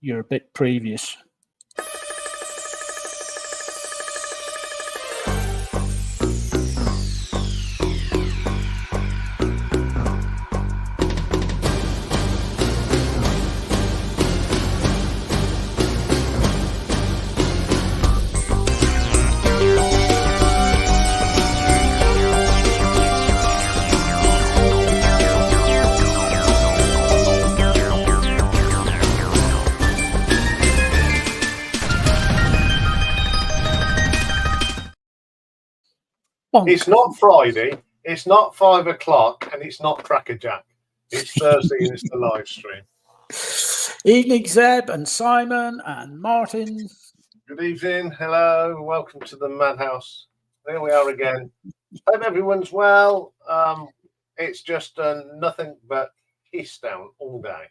you're a bit previous. It's not Friday, it's not 5 o'clock, and it's not Crackerjack. It's Thursday and it's the live stream. Evening, Zeb and Simon and Martin. Good evening, hello, welcome to the Madhouse. There we are again. Hope everyone's well. It's just nothing but piss down all day.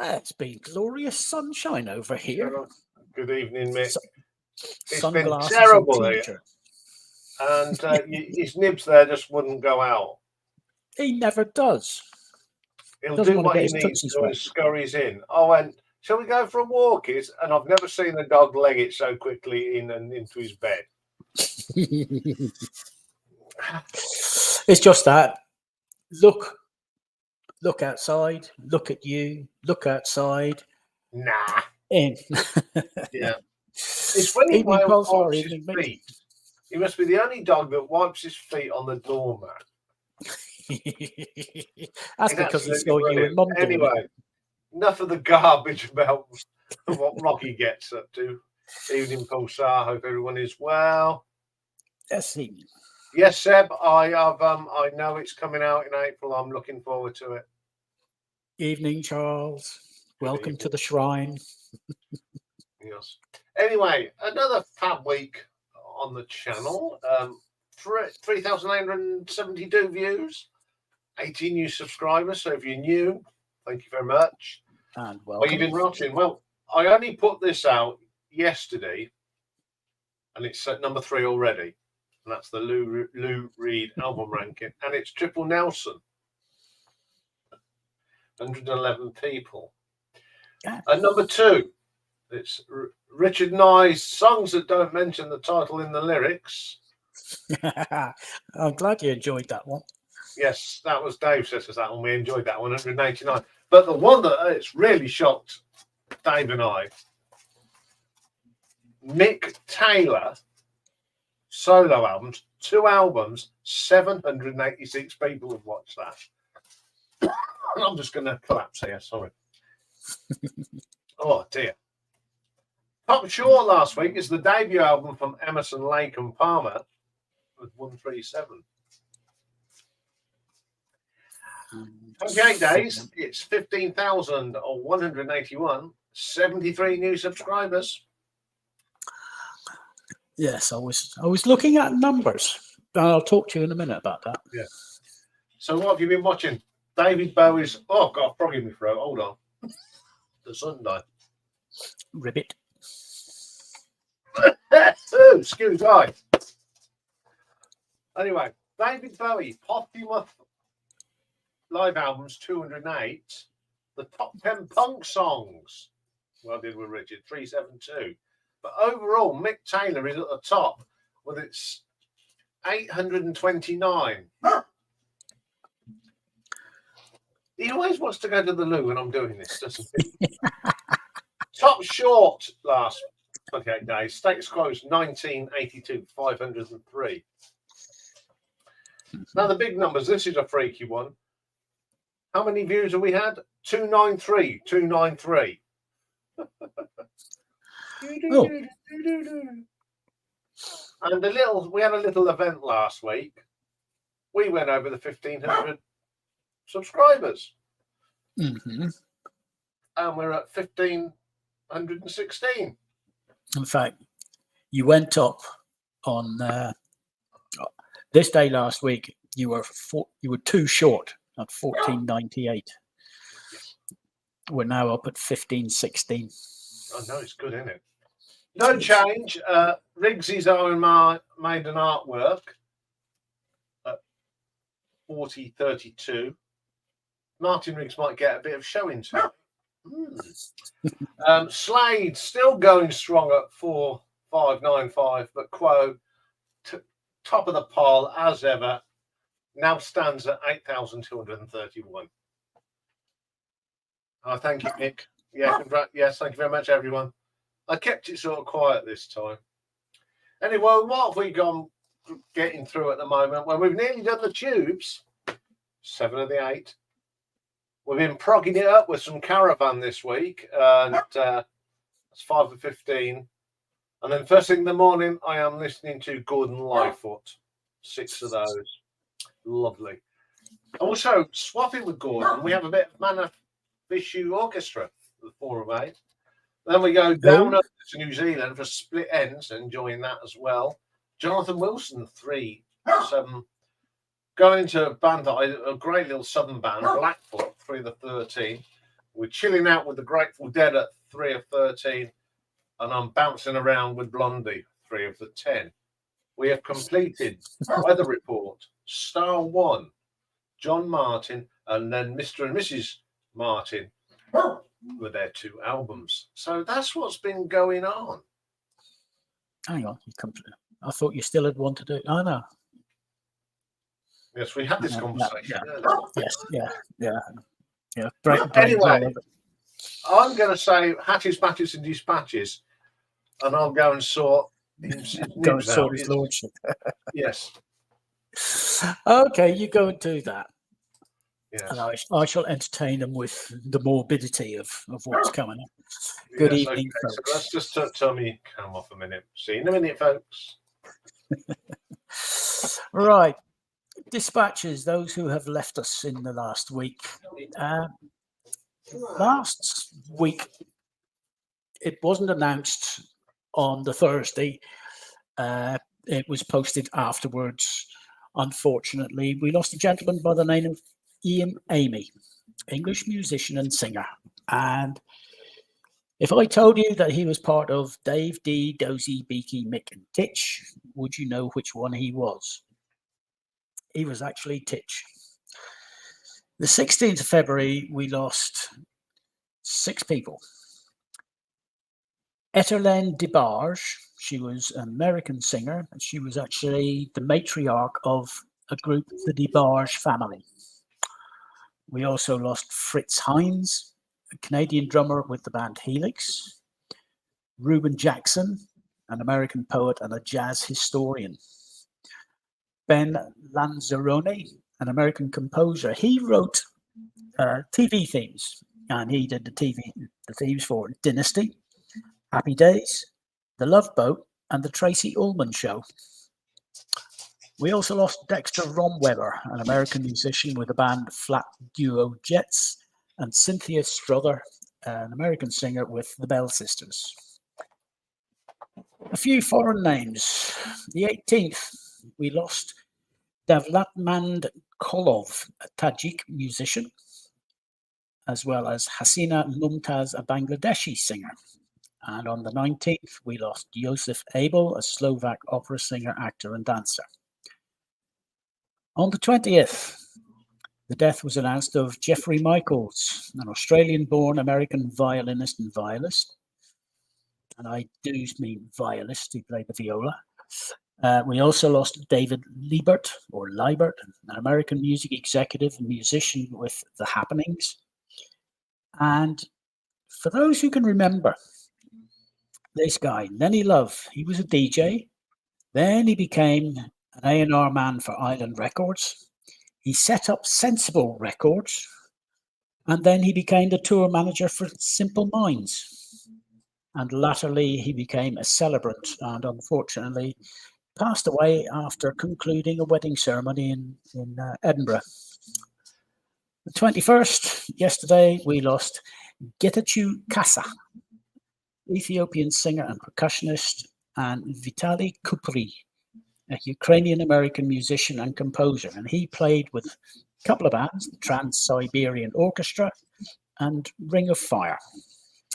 It's been glorious sunshine over here. Good evening, Mick. It's been Sunglasses terrible and here. t-shirt. And his nibs there just wouldn't go out. He never does. He'll Doesn't do want to what get he his needs tootsies to wet. and scurries in. I went, shall we go for a walk? And I've never seen a dog leg it so quickly in and into his bed. It's just that. Look outside. Look at you. Look outside. Nah. In. Yeah. It's funny Evening, why he Paul, sorry, wipes his evening, Mick. feet. He must be the only dog that wipes his feet on the doormat. That's It's because he absolutely saw you brilliant. and Mum doing it. Anyway, enough of the garbage about what Rocky gets up to. Evening, Pulsar. Hope everyone is well. Yes, he. Yes, Seb. I have. I know it's coming out in April. I'm looking forward to it. Evening, Charles. Welcome to evening. the shrine. Yes. Anyway, another fab week on the channel. 3,872 views, 18 new subscribers. So if you're new, thank you very much. And What welcome. you've been watching? Well, I only put this out yesterday, and it's at number 3 already. And that's the Lou Reed album ranking, and it's Triple Nelson. 111 people. Yeah. And number 2, it's Richard Nye's Songs That Don't Mention the Title in the Lyrics. I'm glad you enjoyed that one. Yes, that was Dave says that one. We enjoyed that one, 189. But the one that it's really shocked Dave and I, Mick Taylor solo albums, 2 albums, 786 people have watched that. I'm just going to collapse here, sorry. Oh dear. Top Short last week is the debut album from Emerson, Lake and Palmer with 137. 28 days, it's 15,181, 73 new subscribers. Yes, I was looking at numbers. I'll talk to you in a minute about that. Yeah. So what have you been watching? David Bowie's, oh God, frog in my throat, hold on. The Sunday. Ribbit. Oh, excuse me. Anyway, David Bowie, posthumous live albums, 208. The top 10 punk songs. Well did with Richard, 372. But overall, Mick Taylor is at the top with its 829. He always wants to go to the loo when I'm doing this, doesn't he? Top Short last 28 days. Status quo's 1982, 503. Now the big numbers. This is a freaky one. How many views have we had? 293. 293. Oh. And we had a little event last week. We went over the 1,500 subscribers. Mm-hmm. And we're at 1,516. In fact, you went up on this day last week. You were 2 short at 1498. We're now up at 1516. I know, it's good, isn't it? No change. Riggsy's own made an artwork at 4032. Martin Riggs might get a bit of showing to. Slade still going strong at 4595, but Quo top of the pile as ever, now stands at 8,231. Thank you, Nick. Yeah, yes, thank you very much, everyone. I kept it sort of quiet this time. Anyway, what have we gone getting through at the moment? Well, we've nearly done the tubes, 7 of the 8. We've been progging it up with some Caravan this week, and that's 5 of 15. And then first thing in the morning, I am listening to Gordon Lightfoot, 6 of those. Lovely. Also, swapping with Gordon, we have a bit of Mana Vishu Orchestra, the 4 of 8. Then we go down up to New Zealand for Split Ends, enjoying that as well. Jonathan Wilson, 3, 7. Going into a band, a great little southern band, Blackfoot, 3 of the 13. We're chilling out with the Grateful Dead at 3 of 13. And I'm bouncing around with Blondie, 3 of the 10. We have completed Weather Report, Star 1, John Martin, and then Mr. and Mrs. Martin with their 2 albums. So that's what's been going on. Hang on, I thought you still had one to do. Oh, no. Yes, we had this conversation. Yeah. Anyway, I'm going to say Hatties, Batties, and Dispatches, and I'll go and sort his lordship. Yes. Okay, you go and do that. Yes. And I shall entertain them with the morbidity of what's coming up. Good evening, folks. So let's just tell me, come off a minute. See you in a minute, folks. Right. Dispatches, those who have left us in the last week. Last week, it wasn't announced on the Thursday. It was posted afterwards. Unfortunately, we lost a gentleman by the name of Iain Amy, English musician and singer. And if I told you that he was part of Dave D, Dozy, Beaky, Mick and Titch, would you know which one he was? He was actually Titch. The 16th of February, we lost 6 people. Etterlene DeBarge, she was an American singer, and she was actually the matriarch of a group, the DeBarge family. We also lost Fritz Hines, a Canadian drummer with the band Helix. Reuben Jackson, an American poet and a jazz historian. Ben Lanzarone, an American composer. He wrote TV themes, and he did the themes for Dynasty, Happy Days, The Love Boat, and The Tracy Ullman Show. We also lost Dexter Romweber, an American musician with the band Flat Duo Jets, and Cynthia Strother, an American singer with the Bell Sisters. A few foreign names. The 18th, we lost Davlatmand Kolov, a Tajik musician, as well as Hasina Mumtaz, a Bangladeshi singer. And on the 19th, we lost Josef Abel, a Slovak opera singer, actor, and dancer. On the 20th, the death was announced of Jeffrey Michaels, an Australian-born American violinist and violist. And I do mean violist, he played the viola. We also lost David Liebert, an American music executive and musician with The Happenings. And for those who can remember, this guy, Lenny Love, he was a DJ. Then he became an A&R man for Island Records. He set up Sensible Records. And then he became the tour manager for Simple Minds. And latterly, he became a celebrant and unfortunately passed away after concluding a wedding ceremony in Edinburgh. The 21st, yesterday, we lost Getachew Kassa, Ethiopian singer and percussionist, and Vitaly Kupri, a Ukrainian-American musician and composer. And he played with a couple of bands, the Trans-Siberian Orchestra and Ring of Fire.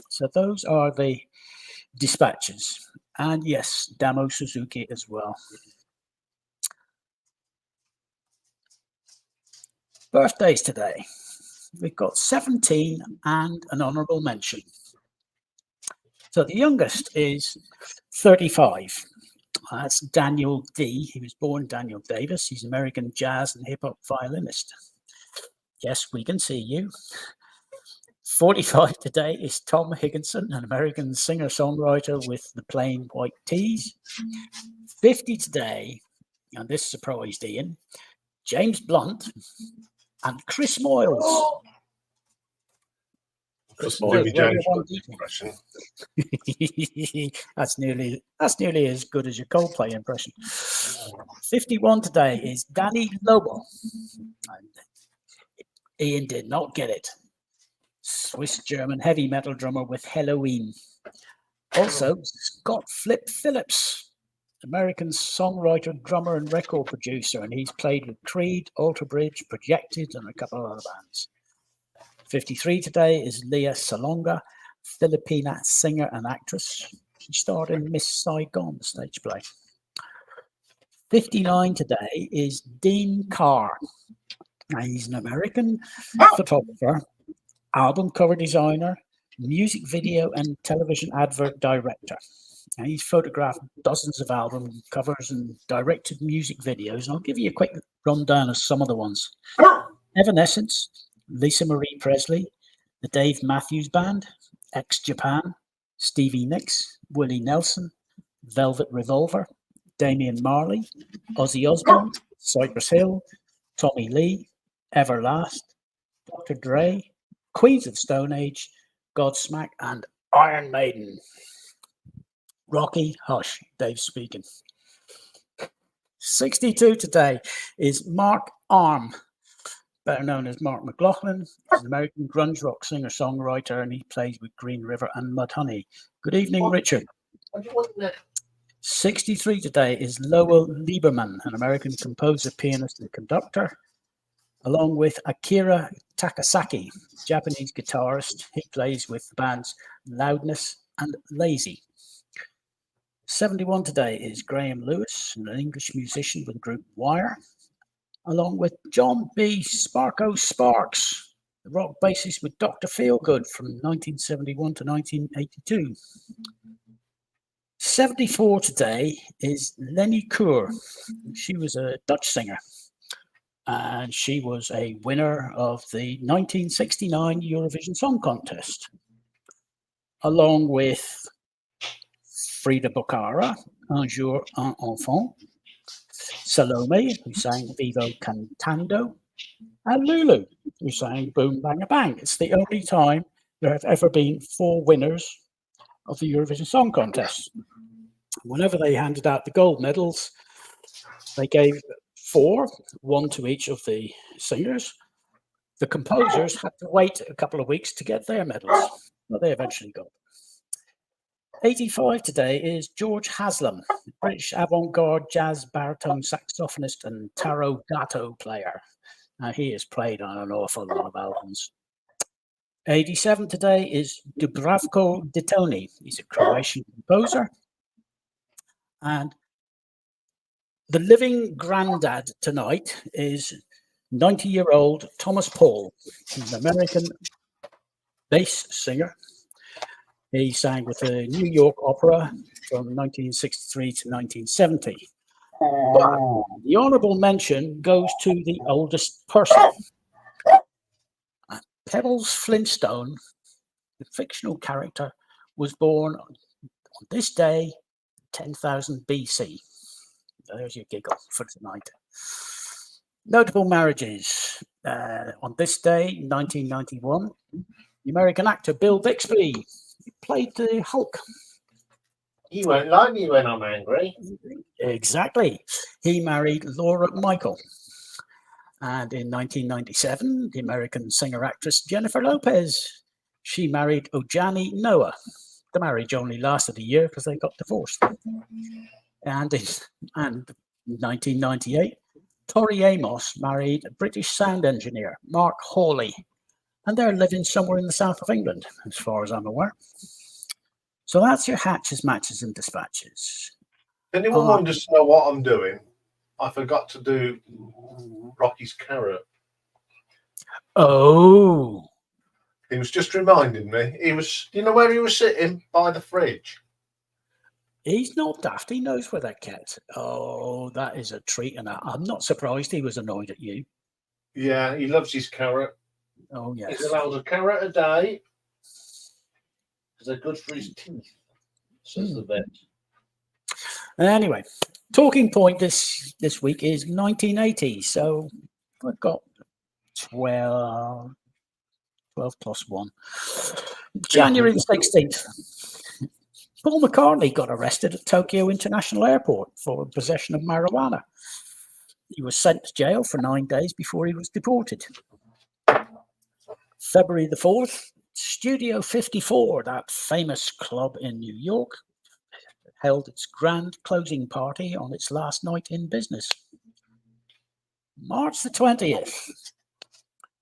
So those are the dispatches. And yes, Damo Suzuki as well. Birthdays today. we've got 17 and an honourable mention. So the youngest is 35. That's Daniel D. He was born Daniel Davis. He's an American jazz and hip hop violinist. Yes, we can see you. 45 today is Tom Higginson, an American singer-songwriter with the Plain White Tees. 50 today, and this surprised Iain, James Blunt and Chris Moyles. Chris Moyles, impression. that's nearly as good as your Coldplay impression. 51 today is Danny Lobo. And Iain did not get it. Swiss-German heavy metal drummer with Halloween. Also, Scott Flip Phillips, American songwriter, drummer, and record producer, and he's played with Creed, Alter Bridge, Projected, and a couple of other bands. 53 today is Leah Salonga, Filipina singer and actress. She starred in Miss Saigon stage play. 59 today is Dean Carr. Now, he's an American photographer, album cover designer, music video and television advert director. And he's photographed dozens of album covers and directed music videos. And I'll give you a quick rundown of some of the ones. Evanescence, Lisa Marie Presley, the Dave Matthews Band, Ex-Japan, Stevie Nicks, Willie Nelson, Velvet Revolver, Damian Marley, Ozzy Osbourne, Cypress Hill, Tommy Lee, Everlast, Dr. Dre, Queens of Stone Age, Godsmack, and Iron Maiden. Rocky, hush, Dave speaking. 62 today is Mark Arm, better known as Mark McLaughlin. He's an American grunge rock singer-songwriter, and he plays with Green River and Mudhoney. Good evening, Richard. 63 today is Lowell Lieberman, an American composer, pianist, and conductor, along with Akira Takasaki, Japanese guitarist. He plays with the bands Loudness and Lazy. 71 today is Graham Lewis, an English musician with the group Wire, along with John B. Sparko Sparks, the rock bassist with Dr. Feelgood from 1971 to 1982. 74 today is Lenny Koer. She was a Dutch singer, and she was a winner of the 1969 Eurovision Song Contest, along with Frida Bocara, Un jour un enfant, Salome, who sang Vivo Cantando, and Lulu, who sang Boom Bang Bang. It's the only time there have ever been 4 winners of the Eurovision Song Contest. Whenever they handed out the gold medals, they gave 4, 1 to each of the singers. The composers had to wait a couple of weeks to get their medals, but they eventually got them. 85 today is George Haslam, British avant-garde jazz baritone saxophonist and tarot gato player. Now, he has played on an awful lot of albums. 87 today is Dubravko Ditoni. He's a Croatian composer. And the living granddad tonight is 90-year-old Thomas Paul. He's an American bass singer. He sang with the New York Opera from 1963 to 1970. But the honourable mention goes to the oldest person. Pebbles Flintstone, the fictional character, was born on this day, 10,000 BC. There's your giggle for tonight. Notable marriages. On this day, 1991, the American actor Bill Bixby played the Hulk. He won't like me when I'm angry. Exactly. He married Laura Michael. And in 1997, the American singer-actress Jennifer Lopez, she married Ojani Noah. The marriage only lasted a year because they got divorced. And in 1998, Tori Amos married a British sound engineer, Mark Hawley. And they're living somewhere in the south of England, as far as I'm aware. So that's your hatches, matches, and dispatches. Anyone wants to know what I'm doing? I forgot to do Rocky's carrot. Oh, He was just reminding me. He was, you know where he was sitting? By the fridge. he's not daft. He knows where that kept. Oh, that is a treat. And I'm not surprised he was annoyed at you. Yeah, he loves his carrot. Oh, yes. He's allowed a carrot a day because they're good for his teeth, says the vet. Anyway, talking point this week is 1980. So I've got 12 plus 1. January the 16th. Paul McCartney got arrested at Tokyo International Airport for possession of marijuana. He was sent to jail for 9 days before he was deported. February the 4th, Studio 54, that famous club in New York, held its grand closing party on its last night in business. March the 20th,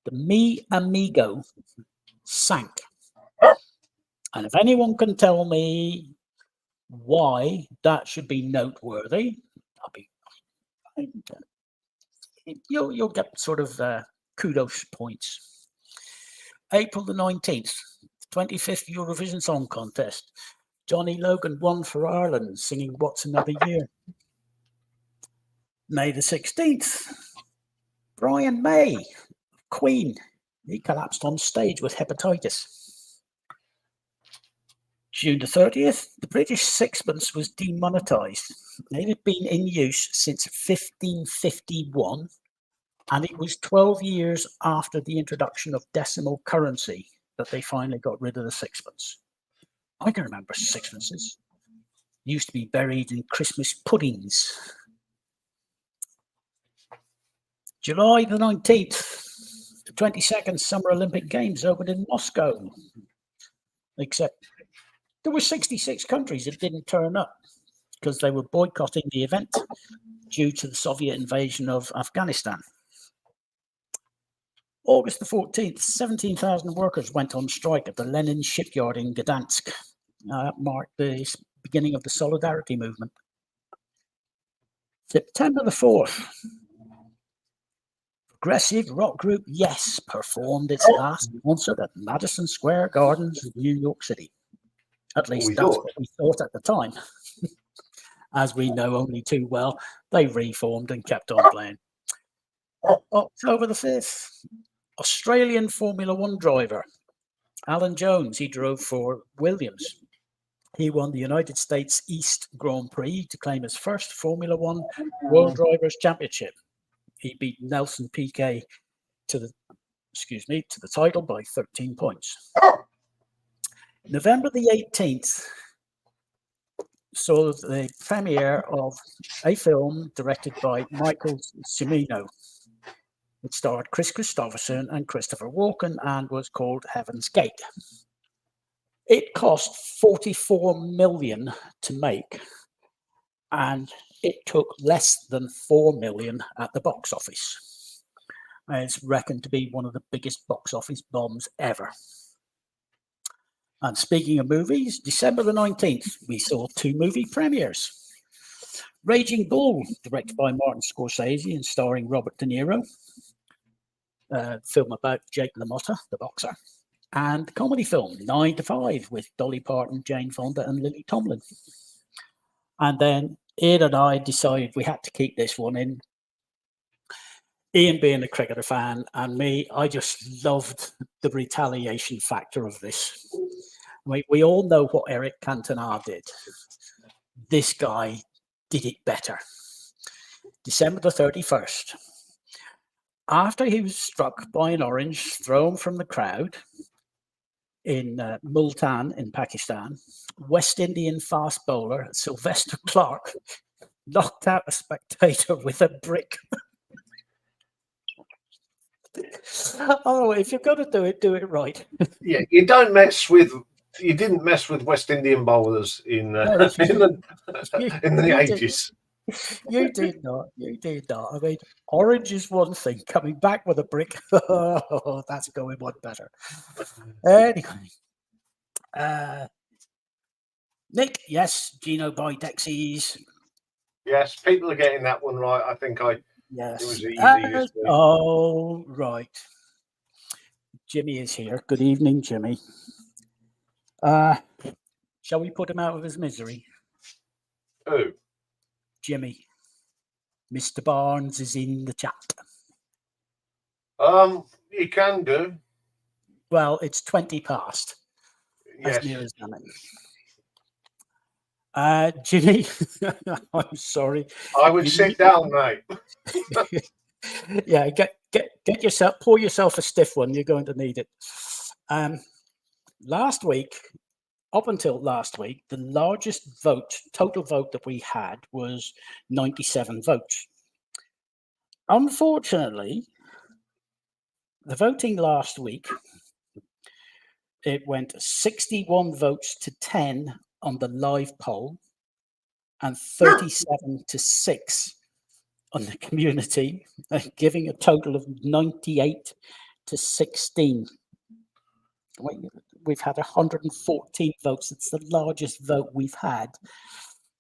the Mi Amigo sank. And if anyone can tell me why that should be noteworthy, you'll get sort of kudos points. April the 19th, 25th Eurovision Song Contest. Johnny Logan won for Ireland, singing What's Another Year. May the 16th, Brian May, Queen. He collapsed on stage with hepatitis. June the 30th, the British sixpence was demonetised. It had been in use since 1551, and it was 12 years after the introduction of decimal currency that they finally got rid of the sixpence. I can remember sixpences. Used to be buried in Christmas puddings. July the 19th, the 22nd Summer Olympic Games opened in Moscow. Except there were 66 countries that didn't turn up because they were boycotting the event due to the Soviet invasion of Afghanistan. August the 14th, 17,000 workers went on strike at the Lenin shipyard in Gdansk. That marked the beginning of the Solidarity movement. September the 4th, progressive rock group Yes performed its last concert at Madison Square Gardens, New York City. At least that's what we thought at the time. As we know only too well, they reformed and kept on playing. October the 5th, Australian Formula One driver Alan Jones, he drove for Williams. He won the United States East Grand Prix to claim his first Formula One World Drivers' Championship. He beat Nelson Piquet to the title by 13 points. November the 18th saw the premiere of a film directed by Michael Cimino. It starred Chris Christopherson and Christopher Walken and was called Heaven's Gate. It cost $44 million to make, and it took less than $4 million at the box office. It's reckoned to be one of the biggest box office bombs ever. And speaking of movies, December the 19th, we saw 2 movie premieres. Raging Bull, directed by Martin Scorsese and starring Robert De Niro. Film about Jake LaMotta, the boxer. And the comedy film 9 to 5 with Dolly Parton, Jane Fonda, and Lily Tomlin. And then Ian and I decided we had to keep this one in. Ian being a cricketer fan, and me, I just loved the retaliation factor of this. We all know what Eric Cantona did. This guy did it better. December the 31st. After he was struck by an orange thrown from the crowd in Multan in Pakistan, West Indian fast bowler Sylvester Clarke knocked out a spectator with a brick. Oh, if you're going to do it right. Yeah, you didn't mess with West Indian bowlers in the 80s. You did not. I mean, orange is one thing. Coming back with a brick, oh, that's going one better. Anyway, Nick, yes, Gino by Dexys. Yes, people are getting that one right. I think Yes. it was easy. Oh, right. Jimmy is here. Good evening, Jimmy. Shall we put him out of his misery? Who? Jimmy. Mr. Barnes is in the chat. You can do. Well, it's 20 past. Yes. As near as done. Jimmy, I'm sorry. I would sit down, mate. Yeah, get yourself, pour yourself a stiff one. You're going to need it. Last week, up until last week, the largest total vote that we had was 97 votes. Unfortunately, the voting last week, it went 61 votes to 10 on the live poll and 37 to 6 on the community, giving a total of 98 to 16. We've had 114 votes. It's the largest vote we've had.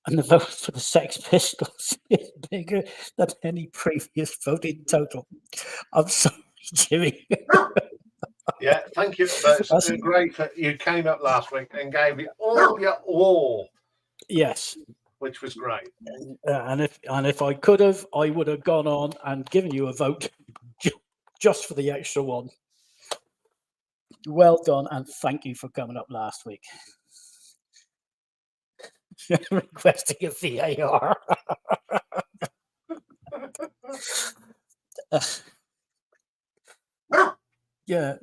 And the vote for the Sex Pistols is bigger than any previous vote in total. I'm sorry, Jimmy. Yeah, thank you. That's great that you came up last week and gave it all your all. Yes. Which was great. And if I could have, I would have gone on and given you a vote just for the extra one. Well done, and thank you for coming up last week. Requesting a VAR. Yeah.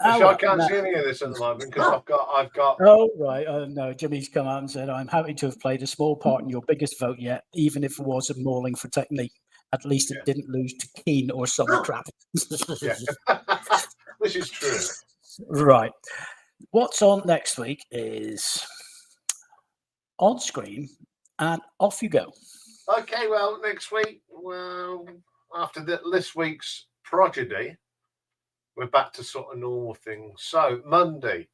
I can't see any of this at the moment because I've got. Oh right, no. Jimmy's come out and said, "I'm happy to have played a small part in your biggest vote yet, even if it was a mauling for technique. At least it didn't lose to Keane or some crap." Which is true. Right. What's on next week is on screen, and off you go. Okay, well, next week, after this week's prodigy, we're back to sort of normal things. So, Monday,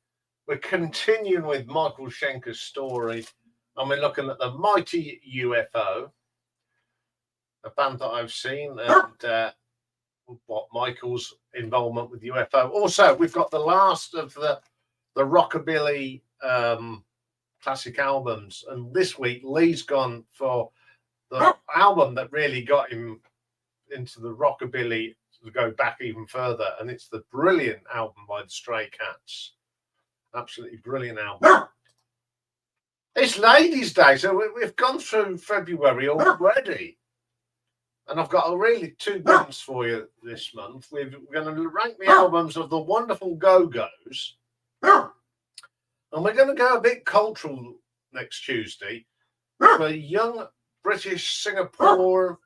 we're continuing with Michael Schenker's story, and we're looking at the Mighty UFO, a band that I've seen, and what Michael's involvement with UFO. Also, we've got the last of the rockabilly classic albums, and this week Lee's gone for the album that really got him into the rockabilly to go back even further, and it's the brilliant album by the Stray Cats. Absolutely brilliant album. It's Ladies' Day, so we've gone through February already, and I've got really two bands for you this month. We're going to rank the albums of the Wonderful Go-Go's, and we're going to go a bit cultural next Tuesday for a young British Singapore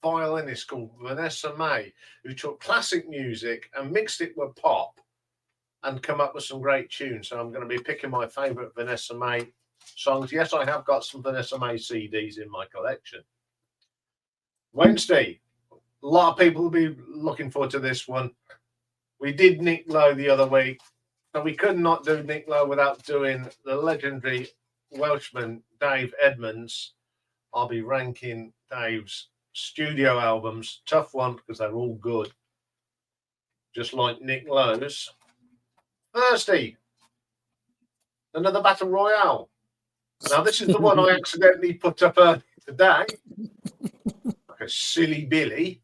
violinist called Vanessa May, who took classic music and mixed it with pop and come up with some great tunes. So I'm going to be picking my favourite Vanessa May songs. Yes, I have got some Vanessa May CDs in my collection. Wednesday, a lot of people will be looking forward to this one. We did Nick Lowe the other week, so we could not do Nick Lowe without doing the legendary Welshman Dave Edmunds. I'll be ranking Dave's studio albums. Tough one because they're all good, just like Nick Lowe's. Thursday, another Battle Royale. Now, this is the one I accidentally put up today. Like a silly Billy.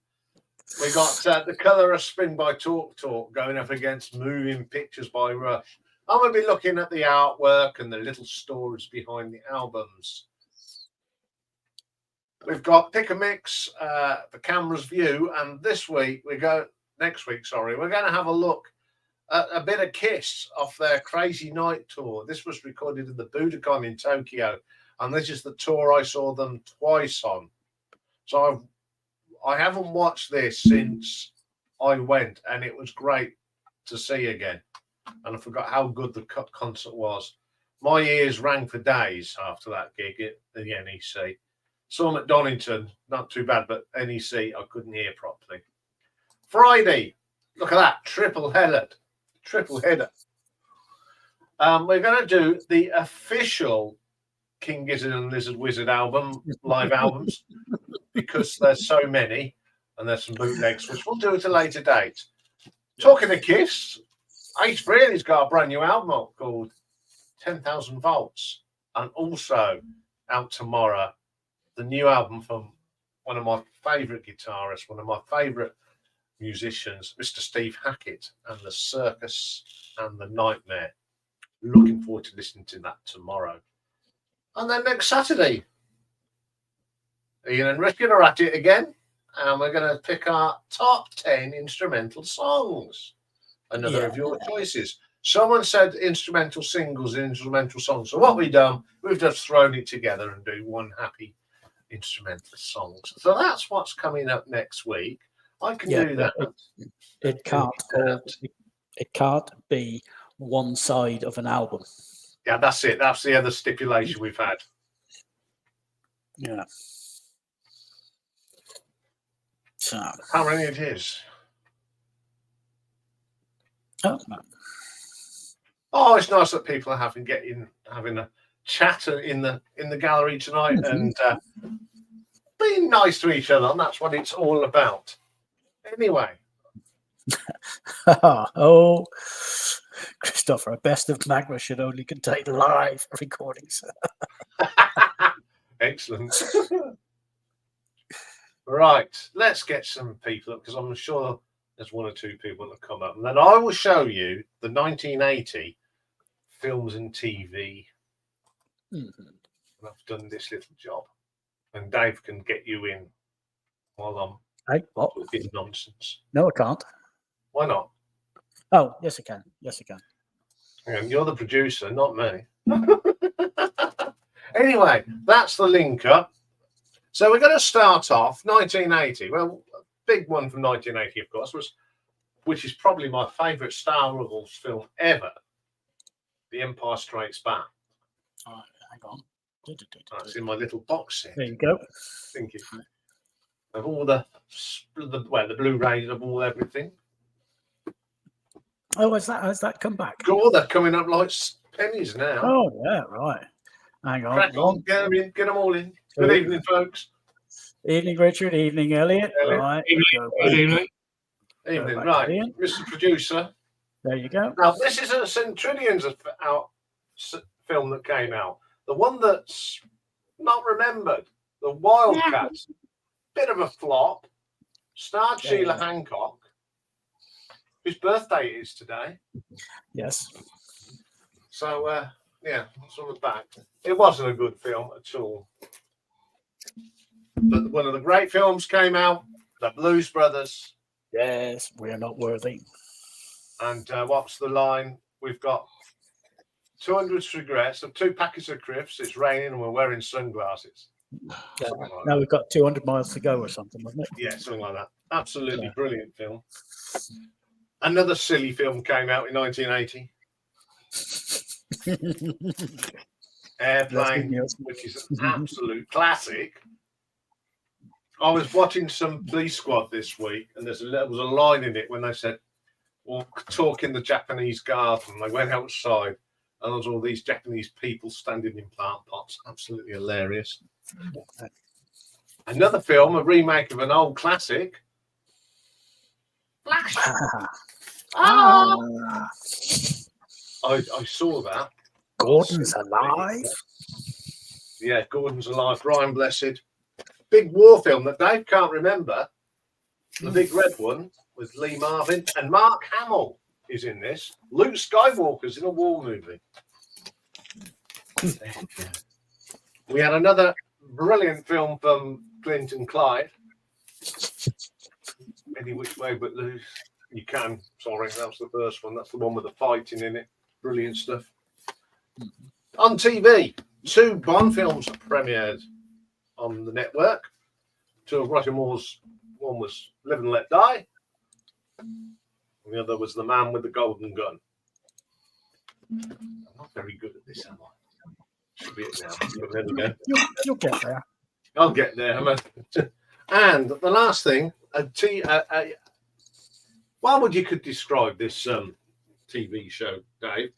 We got The Colour of Spring by Talk Talk going up against Moving Pictures by Rush. I'm going to be looking at the artwork and the little stories behind the albums. We've got Pick a Mix, The Camera's View, and next week, we're going to have a look at a bit of Kiss off their Crazy Night tour. This was recorded at the Budokan in Tokyo, and this is the tour I saw them twice on. So I haven't watched this since I went, and it was great to see again. And I forgot how good the concert was. My ears rang for days after that gig at the NEC. Saw them at Donington, not too bad, but NEC, I couldn't hear properly. Friday, look at that, triple header. We're going to do the official King Gizzard and Lizard Wizard album, live albums, because there's so many, and there's some bootlegs, which we'll do at a later date. Talking of Kiss, Ace Frehley's got a brand new album out called 10,000 Volts, and also out tomorrow, the new album from one of my favourite guitarists, one of my favourite musicians, Mr. Steve Hackett, and the Circus and the Nightmare. Looking forward to listening to that tomorrow. And then next Saturday, Iain and Rick are at it again, and we're going to pick our top 10 instrumental songs. Another of your choices. Someone said instrumental singles and instrumental songs. So what we've done, we've just thrown it together and do one happy instrumental song. So that's what's coming up next week. I can do that. It can't be one side of an album. Yeah, that's it. That's the other stipulation we've had. Yeah. So how many it is? Oh, it's nice that people are having a chat in the gallery tonight and being nice to each other, and that's what it's all about. Anyway. Oh, Christopher, a best of Magma should only contain live recordings. Excellent. Right, let's get some people up, because I'm sure there's one or two people that come up, and then I will show you the 1980 films and TV. I've done this little job, and Dave can get you in while I'm talking nonsense. No, I can't. Why not? Oh, yes, I can. Yes, I can. And you're the producer, not me. Anyway, that's the link up. So we're going to start off 1980. Well, a big one from 1980, of course, which is probably my favourite Star Wars film ever, The Empire Strikes Back. Oh, hang on. That's in my little box set. There you go. Thank you. Of all the Blu-rays of all everything. Oh, has that come back? God, they're coming up like pennies now. Oh, yeah, right. Hang on. Crack on, get them all in. Good evening, folks. Evening, Richard. Evening, Elliot. Right. Evening. Evening. Right, Mr. Producer. There you go. Now, this is a Centurions film that came out. The one that's not remembered. The Wildcats. Bit of a flop. Starred Sheila Hancock, whose birthday it is today. Yes. So, that's on the back. It wasn't a good film at all. But one of the great films came out, The Blues Brothers. Yes, we're not worthy. And what's the line? We've got 200 cigarettes, 2 packets of crisps, it's raining and we're wearing sunglasses. Yeah. Now we've got 200 miles to go or something, wasn't it? Yeah, something like that. Absolutely brilliant film. Another silly film came out in 1980. Airplane, which is an absolute classic. I was watching some Police Squad this week, and there was a line in it when they said, "We'll talk in the Japanese garden." They went outside, and there was all these Japanese people standing in plant pots. Absolutely hilarious. Another film, a remake of an old classic, Flash. I saw that. Gordon's alive. Yeah, Gordon's alive. Brian Blessed. Big war film that Dave can't remember. The big red one with Lee Marvin and Mark Hamill is in this. Luke Skywalker's in a war movie. We had another brilliant film from Clint and Clyde. Any Which Way But Loose. You Can. Sorry, that was the first one. That's the one with the fighting in it. Brilliant stuff. On TV, 2 Bond films premiered on the network. 2 of Roger Moore's. One was Live and Let Die. And the other was The Man with the Golden Gun. I'm not very good at this, am I? Should be it now. But there we go. You'll get there. I'll get there. And the last thing, how would you could describe this TV show, Dave?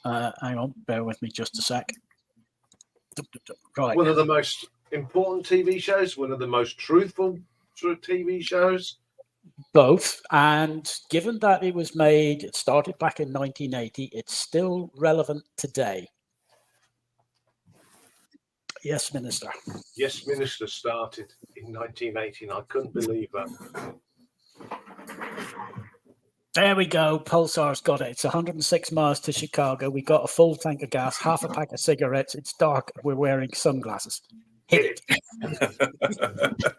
Hang on, bear with me just a sec. Right. One of the most important TV shows, one of the most truthful TV shows. Both, and given that it started back in 1980, it's still relevant today. Yes, Minister. Yes, Minister started in 1918. I couldn't believe that. There we go. Pulsar's got it. It's 106 miles to Chicago. We got a full tank of gas, half a pack of cigarettes. It's dark. We're wearing sunglasses. Hit it.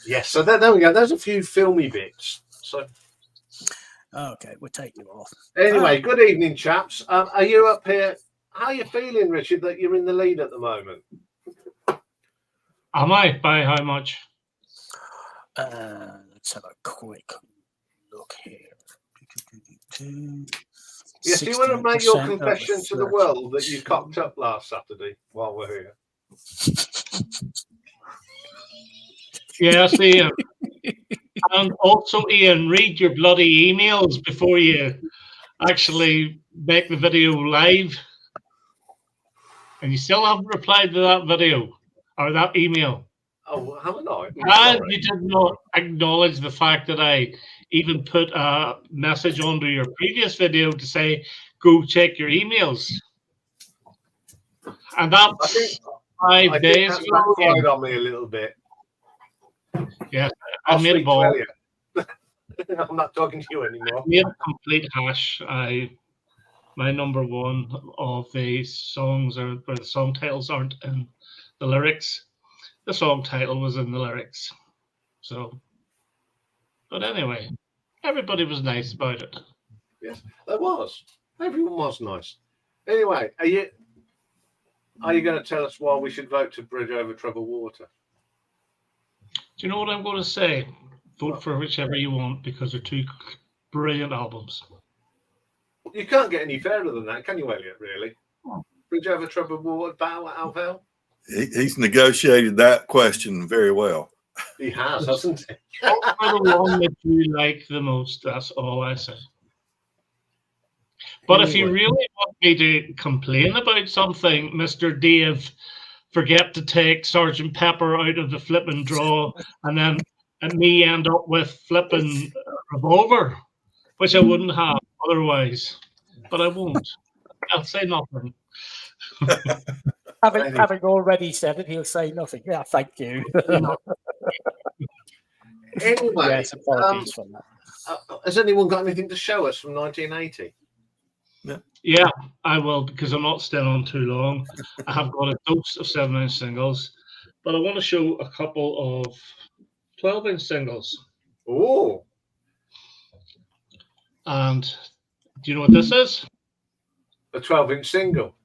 Yes, so there we go. There's a few filmy bits. So Okay, we'll take you off. anyway, good evening, chaps. Are you up here? How are you feeling, Richard, that you're in the lead at the moment? Am I? By how much? Let's have a quick look here. Yes, do you want to make your 68% confession to the world that you cocked up last Saturday while we're here? Yes, Ian. And also, Ian, read your bloody emails before you actually make the video live. And you still haven't replied to that video or that email. Oh, haven't I? And you did not acknowledge the fact that I even put a message onto your previous video to say, go check your emails. And that's 5 days ago. ago. Backfired on me a little bit. Yes, I made a ball. I'm not talking to you anymore. I made a complete hash. My number one of the songs where the song titles aren't in the lyrics. The song title was in the lyrics. So, but anyway, everybody was nice about it. Yes, there was. Everyone was nice. Anyway, are you going to tell us why we should vote to bridge over troubled water? Do you know what I'm going to say? Vote for whichever you want because they're two brilliant albums. You can't get any fairer than that, can you, Elliot, really? Bridge over troubled water, Battle at Alvel? He's negotiated that question very well. He has, hasn't he? Vote for the one that you like the most. That's all I say. But if you really want me to complain about something, Mr. Dave, forget to take Sergeant Pepper out of the flipping draw and me end up with flipping revolver, which I wouldn't have otherwise. But I won't. I'll say nothing. Having already said it, he'll say nothing. Yeah, thank you. Anyway, yes, apologies for that. Has anyone got anything to show us from 1980? Yeah, I will, because I'm not staying on too long. I have got a dose of 7-inch singles, but I want to show a couple of 12-inch singles. Oh. And do you know what this is? A 12-inch single.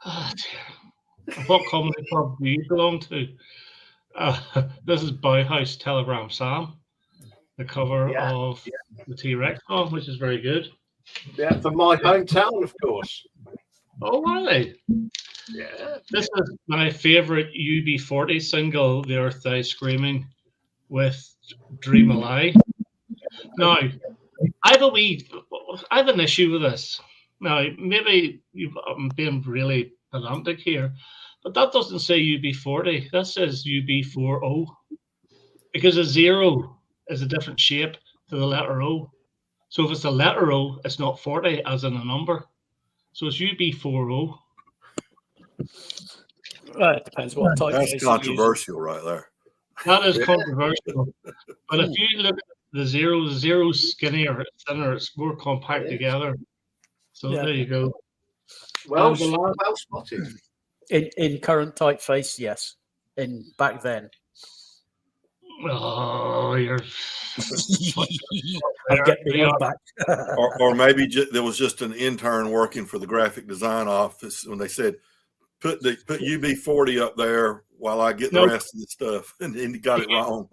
Oh, dear. What comedy club do you belong to? This is Bauhaus Telegram Sam, the cover of the T-Rex song, which is very good. Yeah, from my hometown, of course. Oh, really? Yeah. This is my favourite UB40 single, The Earth Thy Screaming, with Dream a Lie. Now, I have an issue with this. Now, maybe I'm being really pedantic here, but that doesn't say UB40. That says UB40, because a 0 is a different shape to the letter O. So if it's a letter O, it's not 40 as in a number. So it's UB40. Well, it depends what type. That's controversial right there. That is controversial. But if you look at the zero's skinnier, it's thinner, it's more compact together. So there you go. Well spotted. In current typeface, yes. In back then. Oh, you're. I'll get the one back. or maybe there was just an intern working for the graphic design office when they said, put UB40 up there while I get the rest of the stuff, and he got it wrong.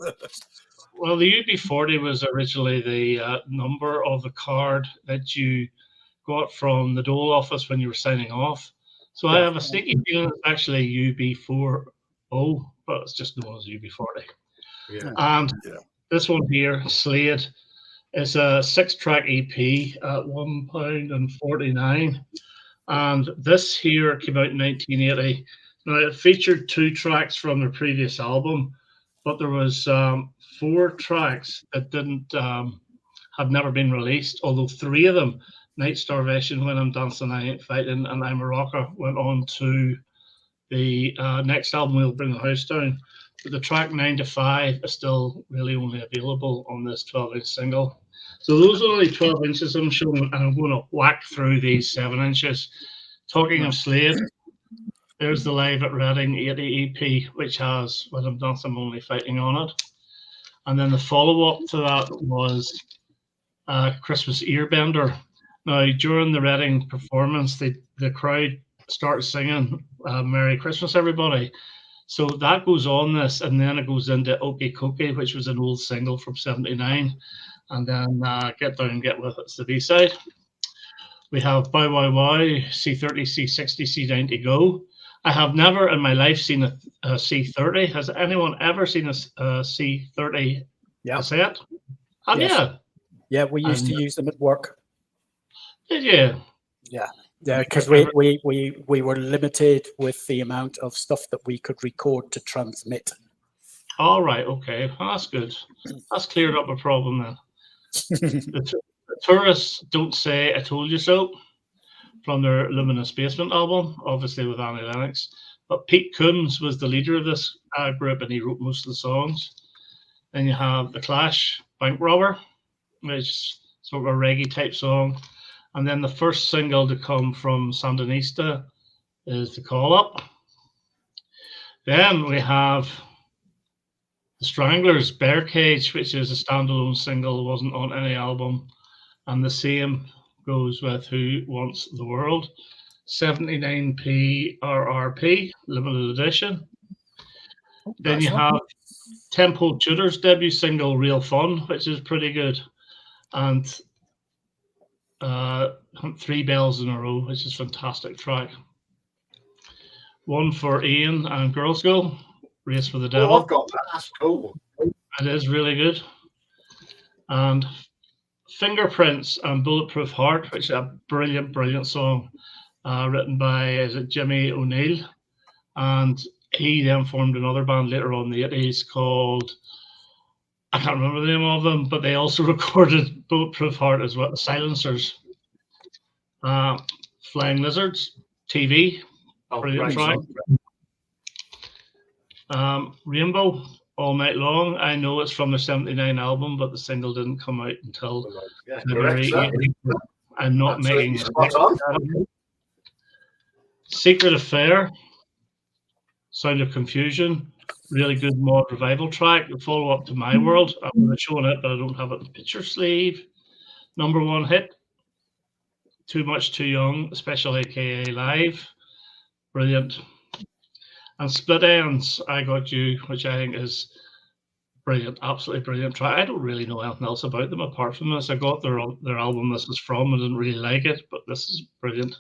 Well, the UB40 was originally the number of the card that you got from the dole office when you were signing off. So I have a sneaky feeling it's actually UB40, but it's just known as UB40. Yeah. And this one here, Slade, is a 6-track EP at £1.49. And this here came out in 1980. Now, it featured 2 tracks from their previous album, but there was 4 tracks that didn't have never been released, although 3 of them, Night Starvation, When I'm Dancing, I Ain't Fighting, and I'm a Rocker, went on to the next album, We'll Bring the House Down. But the track 9 to 5 is still really only available on this 12-inch single. So those are only 12 inches I'm showing, and I'm going to whack through these 7 inches. Talking of Slade, there's the Live at Reading 80 EP, which has When I'm Dancing, I'm Only Fighting on it. And then the follow-up to that was Christmas Earbender. Now, during the Reading performance, the crowd started singing Merry Christmas, Everybody. So that goes on this, and then it goes into Okie Kokie, which was an old single from '79. And then Get Down, Get With It's the B-side. We have Bow Wow Wow, C30, C60, C90 Go. I have never in my life seen a C30. Has anyone ever seen a C30 cassette? Have you? Yeah, we used to use them at work. Did you? Yeah, because we were limited with the amount of stuff that we could record to transmit. All right, okay, well, that's good. That's cleared up a problem then. The Tourists Don't Say I Told You So from their Luminous Basement album, obviously with Annie Lennox. But Pete Coombs was the leader of this group, and he wrote most of the songs. Then you have The Clash, Bank Robber, which is sort of a reggae type song. And then the first single to come from Sandinista is The Call Up. Then we have The Stranglers, Bear Cage, which is a standalone single, wasn't on any album. And the same goes with Who Wants the World, 79p RRP, limited edition. Then you have Tempo Tudor's debut single, Real Fun, which is pretty good. And 3 Bells in a Row, which is a fantastic track. One for Iain and Girls Go, Race for the Devil. Oh, I've got that. That's cool. It is really good. And Fingerprints and Bulletproof Heart, which is a brilliant, brilliant song written by Jimmy O'Neill. And he then formed another band later on in the 80s called, I can't remember the name of them, but they also recorded Bulletproof Heart as well. Silencers, Flying Lizards, TV, brilliant track. Rainbow, All Night Long. I know it's from the '79 album, but the single didn't come out until February. I'm not making Secret Affair, Sound of Confusion, really good mod revival track. The follow up to My World. I would have shown it, but I don't have it in the picture sleeve. #1 hit, Too Much Too Young, Special AKA Live, brilliant. And Split Ends, I Got You, which I think is brilliant, absolutely brilliant track. I don't really know anything else about them apart from this. I got their album this was from. I didn't really like it, but this is brilliant.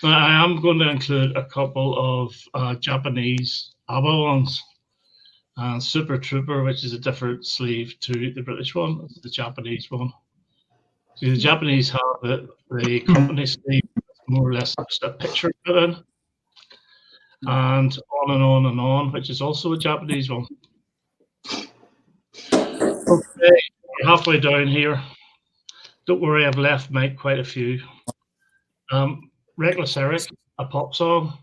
Now, I am going to include a couple of Japanese ABBA ones. And Super Trooper, which is a different sleeve to the British one, it's the Japanese one. So the Japanese have the company sleeve, more or less just a picture put in. And On and On, which is also a Japanese one. Okay, halfway down here. Don't worry, I've left Mike quite a few. Reckless Eric, a pop song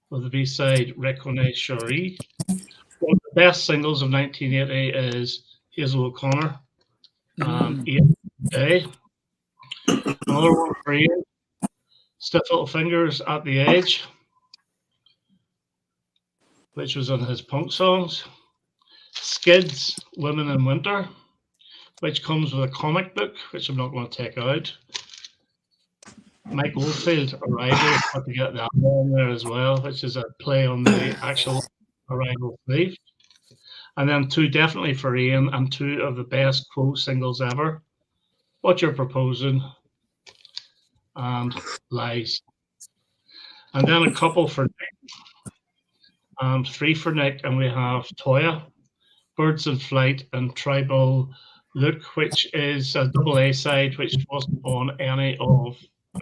with the B-side Reconnais Cherie. One of the best singles of 1980 is Hazel O'Connor and Ian Day. Another one for Ian, Stiff Little Fingers at the Edge, which was on his punk songs. Skids, Women in Winter, which comes with a comic book, which I'm not going to take out. Mike Oldfield, Arrival, put to get the album on there as well, which is a play on the actual Arrival sleeve. And then 2 definitely for Iain, and 2 of the best Crow singles ever. What You're Proposing and Lies. And then a couple for Nick, and 3 for Nick, and we have Toya, Birds in Flight, and Tribal Look, which is a double A side, which wasn't on any of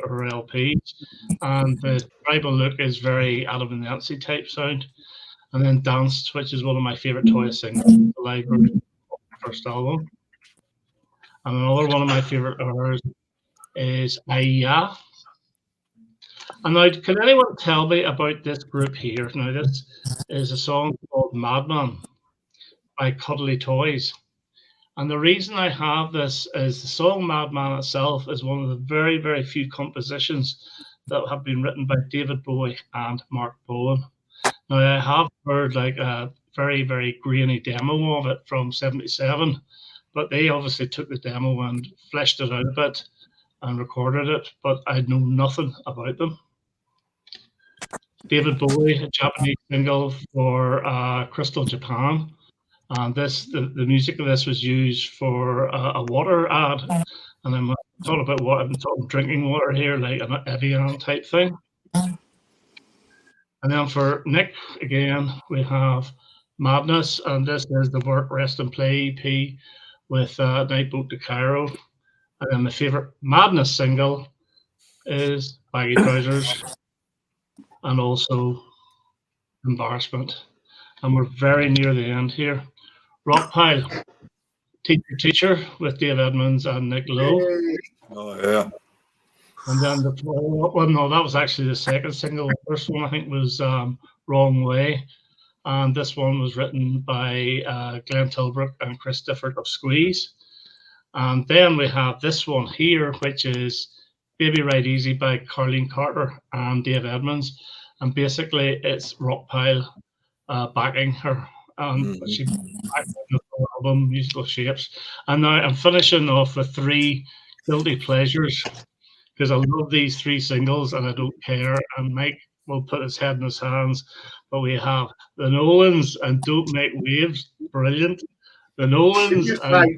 her LPs. And the Tribal Look is very Adam and Nancy type sound. and then Danced, which is one of my favorite Toya singles, the live version of the first album. And another one of my favorite of hers is Aya. And now, can anyone tell me about this group here? Now, this is a song called Madman by Cuddly Toys. And the reason I have this is the song Madman itself is one of the very, very few compositions that have been written by David Bowie and Mark Bowen. Now, I have heard like a very, very grainy demo of it from '77, but they obviously took the demo and fleshed it out a bit and recorded it, but I know nothing about them. David Bowie, a Japanese single for Crystal Japan. And the music of this was used for a water ad. And I'm talking about what I'm talking drinking water here, like an Evian type thing. And then for Nick, again, we have Madness, and this is the Work, Rest and Play EP with Night Boat to Cairo. And then my favorite Madness single is Baggy Trousers and also Embarrassment. And we're very near the end here. Rockpile, Teacher with Dave Edmunds and Nick Lowe. Oh yeah. And then that was actually the second single. The first one I think was Wrong Way. And this one was written by Glenn Tilbrook and Chris Difford of Squeeze. And then we have this one here, which is Baby Ride Easy by Carleen Carter and Dave Edmunds. And basically it's Rockpile backing her. She backed the whole album, Musical Shapes. And now I'm finishing off with 3 guilty pleasures because I love these 3 singles and I don't care. And Mike will put his head in his hands. But we have the Nolans and Don't Make Waves, brilliant. The Nolans and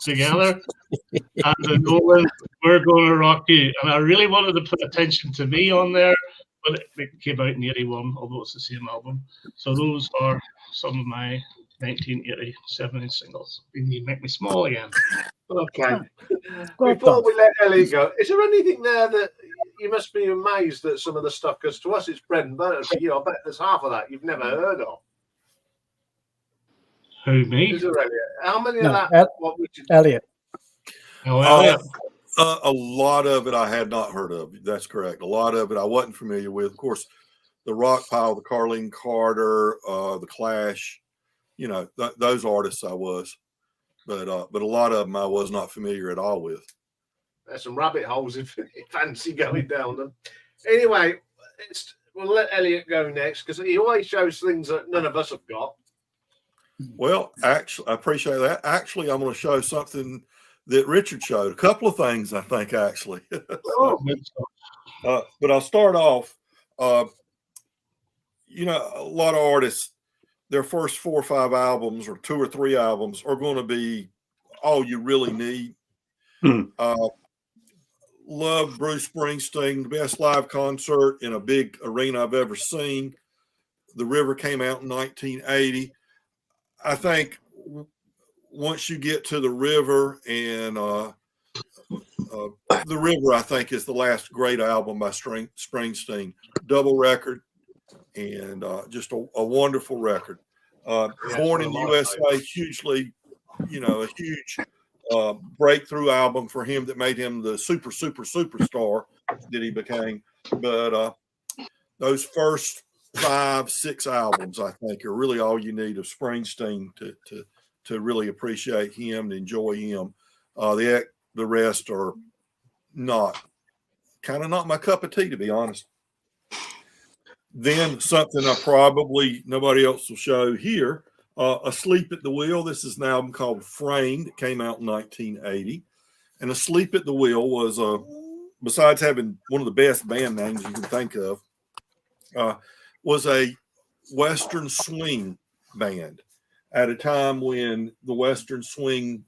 Together, and the Nolans, We're Gonna Rock You. And I really wanted to put Attention to Me on there, but it came out in '81, although it's the same album. So those are some of my 1987 singles. You make me small again. Okay. Before we let Ellie go, is there anything there that you must be amazed at some of the stuff? Because to us it's bread and butter. For you, I bet there's half of that you've never heard of. Who, me? Is there, Elliot? How many of that? Elliot. Oh, Elliot. A lot of it I had not heard of. That's correct. A lot of it I wasn't familiar with. Of course, the Rockpile, the Carleen Carter, the Clash, you know, those artists I was, but a lot of them I was not familiar at all with. There's some rabbit holes if you fancy going down them. Anyway, we'll let Elliot go next because he always shows things that none of us have got. Well, actually, I appreciate that. Actually, I'm going to show something that Richard showed. A couple of things, I think, actually. But I'll start off. You know, a lot of artists, their first 4 or 5 albums or 2 or 3 albums are going to be all you really need. Love Bruce Springsteen, the best live concert in a big arena I've ever seen. The River came out in 1980. I think once you get to The River and The River, I think is the last great album by Springsteen. Double record and just a wonderful record. Born in the USA, hugely, you know, a huge breakthrough album for him that made him the superstar that he became. But those first 5, 6 albums, I think, are really all you need of Springsteen to really appreciate him and enjoy him. The rest are not my cup of tea, to be honest. Then something I probably nobody else will show here, Asleep at the Wheel. This is an album called Framed. It came out in 1980. And Asleep at the Wheel was, besides having one of the best band names you can think of, was a Western swing band at a time when the Western swing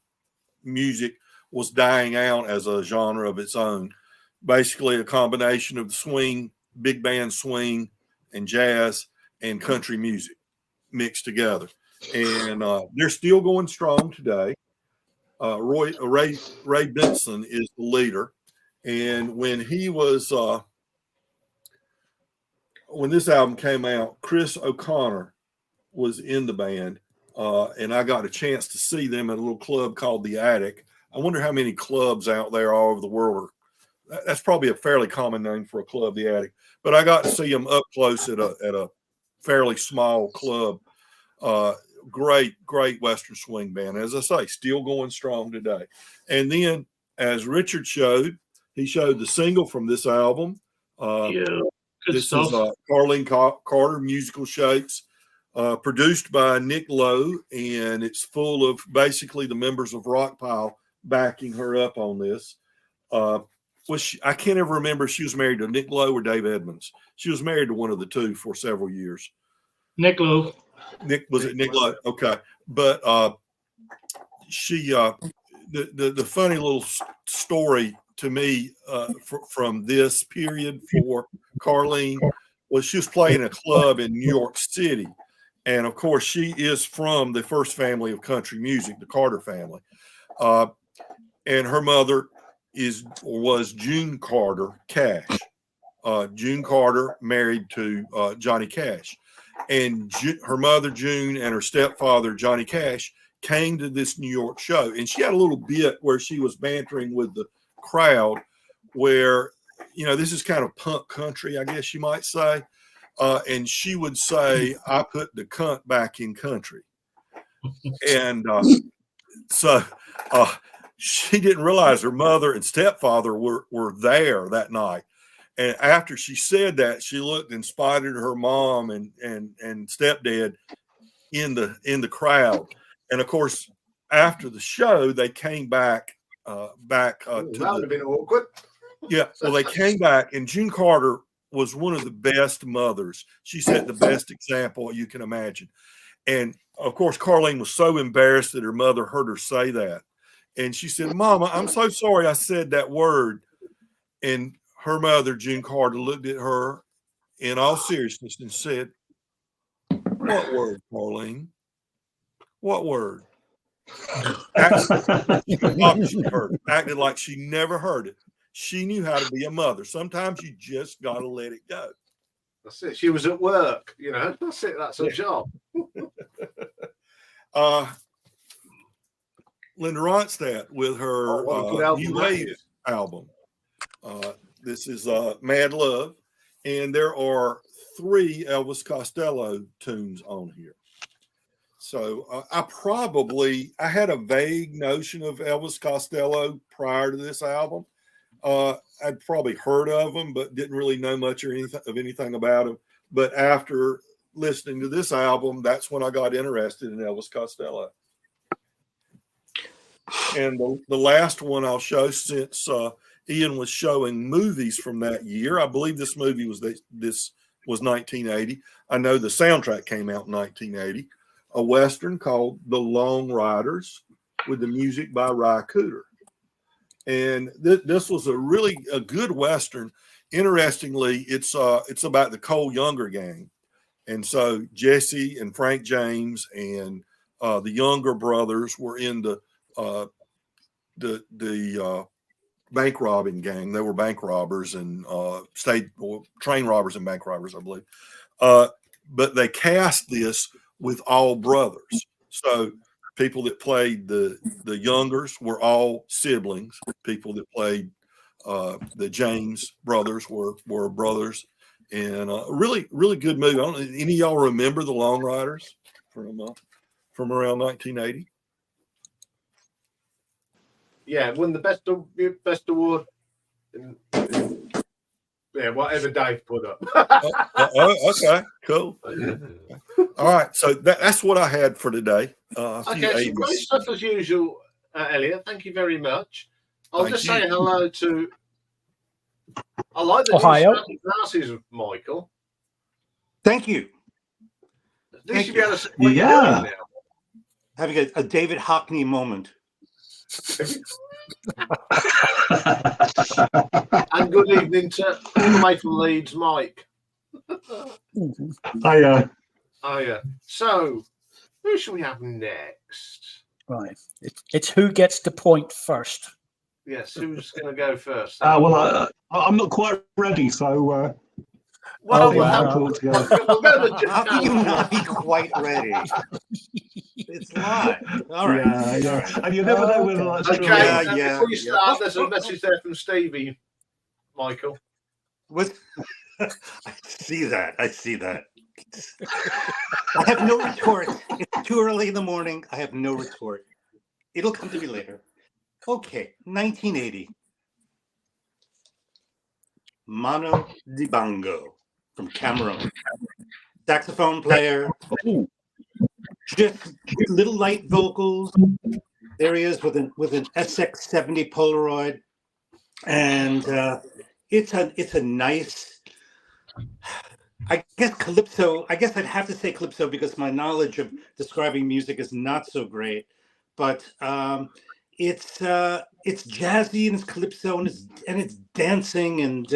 music was dying out as a genre of its own. Basically a combination of the swing, big band swing, and jazz and country music mixed together. And they're still going strong today. Ray Benson is the leader. And when he was when this album came out, Chris O'Connor was in the band, and I got a chance to see them at a little club called The Attic. I wonder how many clubs out there all over the world are. That's probably a fairly common name for a club, The Attic. But I got to see them up close at a fairly small club. Great Western swing band. As I say, still going strong today. And then, as Richard showed, he showed the single from this album. Good this stuff. is Carlene Carter, Musical Shapes, produced by Nick Lowe, and it's full of basically the members of Rockpile backing her up on this. I can't ever remember if she was married to Nick Lowe or Dave Edmonds. She was married to one of the two for several years. Nick Lowe. Nick Lowe? Okay. But she the funny little story to me from this period for Carlene was she was playing a club in New York City. And of course, she is from the first family of country music, the Carter family. And her mother was June Carter Cash. June Carter married to Johnny Cash. And her mother, June, and her stepfather, Johnny Cash, came to this New York show. And she had a little bit where she was bantering with the crowd where, this is kind of punk country, I guess you might say. And she would say, I put the cunt back in country. And so she didn't realize her mother and stepfather were there that night. And after she said that, she looked and spotted her mom and stepdad in the crowd. And of course, after the show, they came back to that would have been awkward. Yeah, well, they came back, and June Carter was one of the best mothers. She set the best example you can imagine. And of course, Carlene was so embarrassed that her mother heard her say that. And she said, Mama, I'm so sorry I said that word. And her mother, June Carter, looked at her in all seriousness and said, what word, Carlene? What word? Acted like she never heard it. She knew how to be a mother. Sometimes you just got to let it go. That's it. She was at work, That's it. That's her job. Linda Ronstadt with her New Wave album. This is Mad Love. And there are 3 Elvis Costello tunes on here. So I had a vague notion of Elvis Costello prior to this album. I'd probably heard of him, but didn't really know much or anything about him. But after listening to this album, that's when I got interested in Elvis Costello. And the last one I'll show, since Iain was showing movies from that year, I believe this movie was 1980. I know the soundtrack came out in 1980. A Western called The Long Riders with the music by Ry Cooder. And this was a good Western. Interestingly, it's about the Cole Younger gang. And so Jesse and Frank James and the Younger brothers were in the bank robbing gang. They were bank robbers and train robbers and bank robbers, I believe. But they cast this with all brothers. So people that played the Youngers were all siblings. People that played the James brothers were brothers. And really, really good movie. I don't know, any of y'all remember The Long Riders from around 1980? Yeah, won the best award. Whatever Dave put up. Okay, cool. All right, so that's what I had for today. Okay, some great stuff as usual, Elliot. Thank you very much. I'll just say hello to. I like the Ohio glasses, Michael. Thank you. You should be able to now. Having a David Hockney moment. And good evening to all the way from Leeds, Mike. Hiya. Hiya. So, who should we have next? Right. It's who gets the point first. Yes, who's going to go first? Well, I'm not quite ready, so Well, Oh, wow. we'll go to the How can you not be quite ready? It's live. All right. Yeah, yeah. All right. And you never know whether Okay. that's Okay, true. Yeah, or not. yeah, before you yeah. start, there's a message there from Stevie, Michael. What? I see that. I see that. I have no retort. It's too early in the morning. I have no retort. It'll come to me later. Okay, 1980. Mano Dibango from Cameroon. Saxophone player, Ooh. just little light vocals. There he is with an SX70 Polaroid, and it's a nice. I guess calypso. I guess I'd have to say calypso because my knowledge of describing music is not so great. But it's jazzy and it's calypso and it's dancing and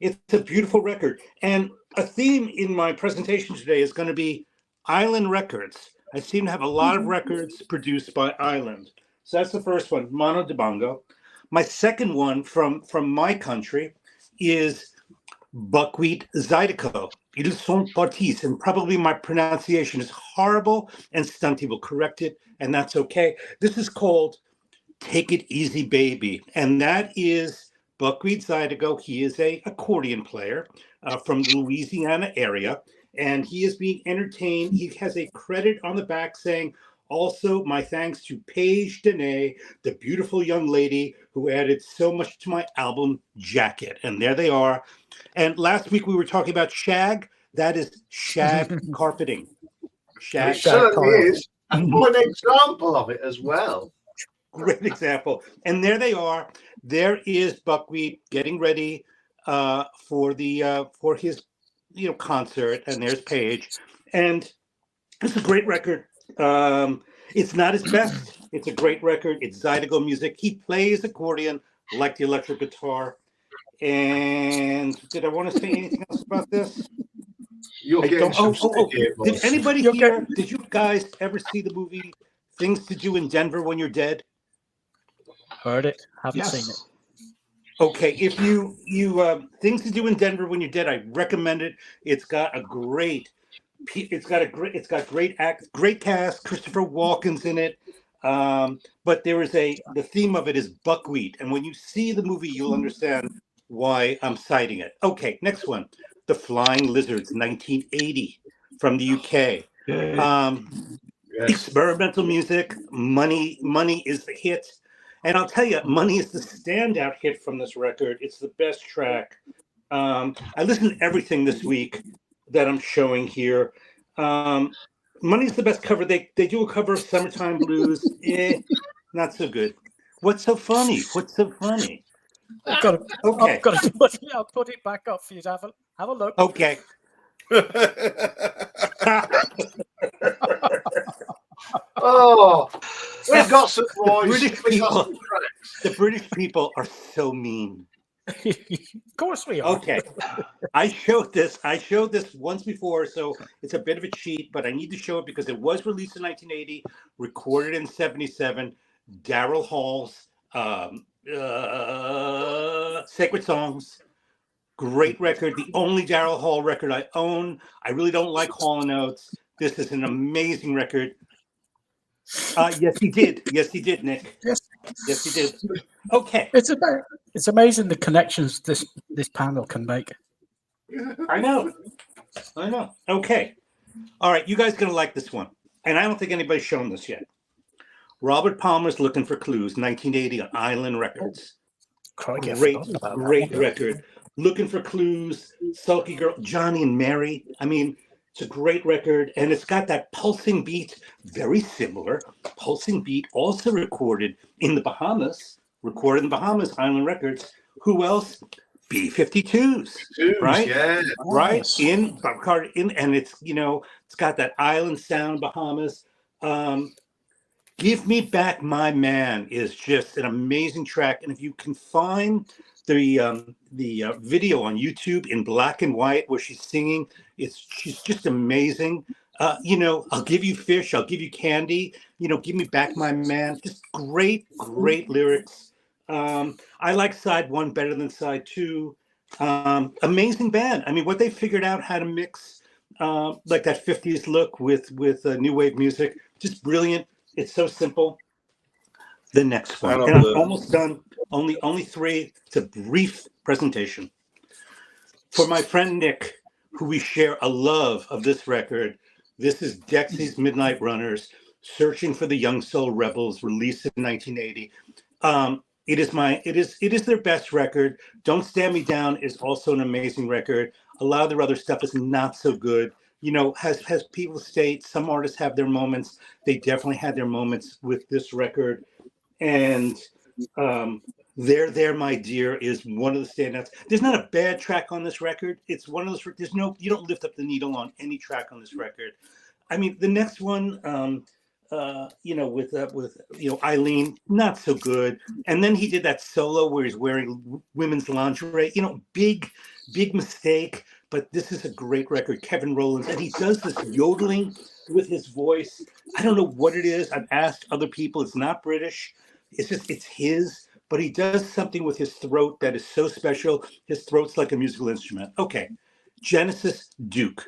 it's a beautiful record. And a theme in my presentation today is going to be Island Records. I seem to have a lot of records produced by Island. So that's the first one, Mano Dibango. My second one from my country is Buckwheat Zydeco. Ils sont partis, and probably my pronunciation is horrible, and Stunty will correct it, and that's okay. This is called Take It Easy Baby, and that is Buckwheat Zydeco. He is a accordion player from the Louisiana area, and he is being entertained. He has a credit on the back saying, also, my thanks to Paige Dene, the beautiful young lady who added so much to my album jacket. And there they are. And last week we were talking about shag. That is shag carpeting. Shag. It certainly carpeting. is. And what an example of it as well. Great example. And there they are. There is Buckwheat getting ready for his concert. And there's Paige. And it's a great record. It's not his best. It's a great record. It's Zydeco music. He plays accordion like the electric guitar. And did I want to say anything else about this? You're I getting don't. some Oh. sticky Did advice. anybody You're here? Did you guys ever see the movie Things to Do in Denver When You're Dead? Heard it. Haven't Yes. seen it. Okay, if you Things to Do in Denver When You're Dead, I recommend it. It's got great great cast. Christopher Walken's in it. But the theme of it is buckwheat, and when you see the movie, you'll understand why I'm citing it. Okay, next one, The Flying Lizards, 1980, from the UK. Yeah. Yes. Experimental music. Money is the hit. And I'll tell you, Money is the standout hit from this record. It's the best track. I listened to everything this week that I'm showing here. Money's the best cover. They do a cover of Summertime Blues. Not so good. What's so funny? I've got to, Okay. I'll put it back up for you to have a look. Okay. Oh, we've got some voice. British We've got people. some tracks. The British people are so mean. Of course we are. Okay. I showed this once before, so it's a bit of a cheat, but I need to show it because it was released in 1980, recorded in 77. Daryl Hall's Sacred Songs. Great record. The only Daryl Hall record I own. I really don't like Hall & Oates. This is an amazing record. Yes, he did. Yes, he did, Nick. Yes. Yes, he did. Okay. It's amazing the connections this panel can make. I know. Okay. All right. You guys going to like this one. And I don't think anybody's shown this yet. Robert Palmer's Looking for Clues, 1980 on Island Records. Crikey, I've Great forgotten about that one. record. Looking for Clues, Sulky Girl, Johnny and Mary. I mean, it's a great record. And it's got that pulsing beat, very similar. Pulsing beat, also recorded in the Bahamas, Island Records. Who else? B-52s, right? Yeah. Right? Nice. And it's got that island sound, Bahamas. Give Me Back My Man is just an amazing track. And if you can find the video on YouTube in black and white where she's singing, she's just amazing. I'll give you fish, I'll give you candy, give me back my man. Just great lyrics. I like side one better than side two. Amazing band. I mean, what they figured out how to mix like that 50s look with new wave music, just brilliant. It's so simple. The next one, and I'm almost done. Only three. It's a brief presentation. For my friend Nick, who we share a love of this record, this is Dexy's Midnight Runners, Searching for the Young Soul Rebels, released in 1980. It is their best record. Don't Stand Me Down is also an amazing record. A lot of their other stuff is not so good. You know, has people state some artists have their moments. They definitely had their moments with this record. And There, My Dear is one of the standouts. There's not a bad track on this record. It's one of those, you don't lift up the needle on any track on this record. I mean, the next one, with Eileen, not so good. And then he did that solo where he's wearing women's lingerie, big mistake. But this is a great record, Kevin Rowlands. And he does this yodeling with his voice. I don't know what it is. I've asked other people. It's not British. It's his, but he does something with his throat that is so special. His throat's like a musical instrument. Okay, Genesis, Duke.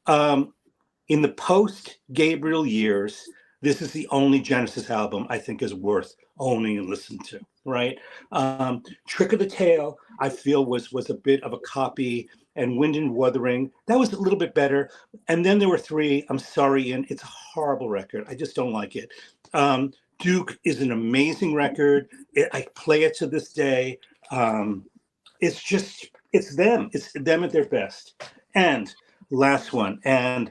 In the post-Gabriel years, this is the only Genesis album I think is worth owning and listening to, right? Trick of the Tail, I feel, was a bit of a copy, and Wind and Wuthering, that was a little bit better. And then there were three, I'm sorry, Ian, it's a horrible record. I just don't like it. Duke is an amazing record. I play it to this day. It's them. It's them at their best. And last one, and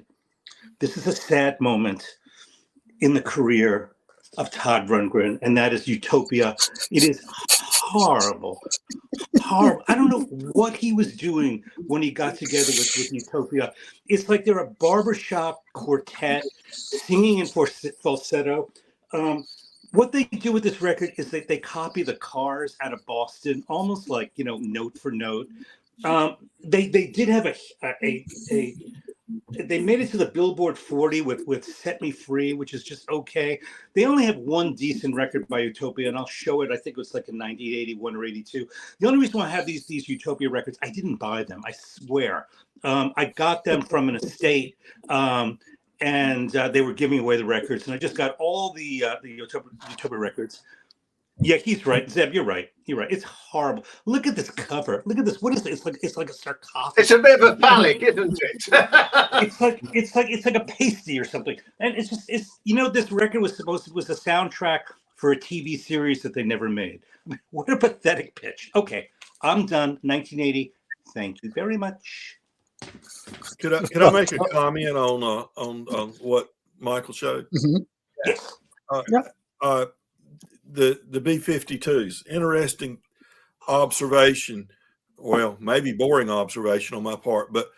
this is a sad moment in the career of Todd Rundgren, and that is Utopia. It is horrible. Horrible. I don't know what he was doing when he got together with Utopia. It's like they're a barbershop quartet singing in falsetto. What they do with this record is that they copy the Cars out of Boston, almost like, note for note. They did have they made it to the Billboard 40 with Set Me Free, which is just okay. They only have one decent record by Utopia, and I'll show it. I think it was like in 1981 or 82. The only reason why I have these Utopia records, I didn't buy them, I swear. I got them from an estate. And they were giving away the records, and I just got all the Utopia records. Yeah, he's right, Zeb. You're right. It's horrible. Look at this cover. Look at this. What is it? It's like a sarcophagus. It's a bit of a phallic, isn't it? it's like a pasty or something. And it's this record was a soundtrack for a TV series that they never made. I mean, what a pathetic pitch. Okay, I'm done. 1980. Thank you very much. Could I make a comment on what Michael showed? Mm-hmm. Yeah. The B-52s. Interesting observation. Well, maybe boring observation on my part, but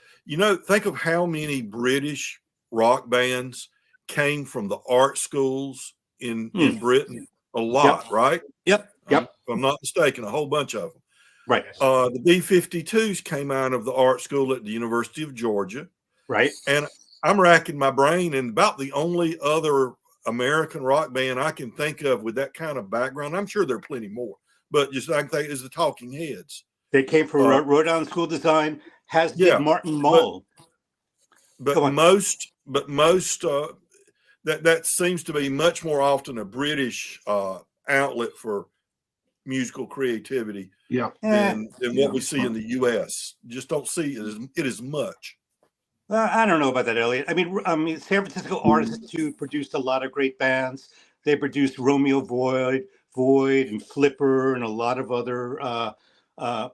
think of how many British rock bands came from the art schools in Britain. A lot, Yep. right? Yep. If I'm not mistaken, a whole bunch of them. Right. The B-52s came out of the art school at the University of Georgia. Right. And I'm racking my brain, and about the only other American rock band I can think of with that kind of background, I'm sure there are plenty more, but just I can think is the Talking Heads. They came from Rhode Island School of Design. Did Martin Mull. But most that seems to be much more often a British outlet for musical creativity than what we see in the U.S. Just don't see it as much. I don't know about that, Elliot. I mean, San Francisco Art Institute produced a lot of great bands. They produced Romeo Void, and Flipper, and a lot of other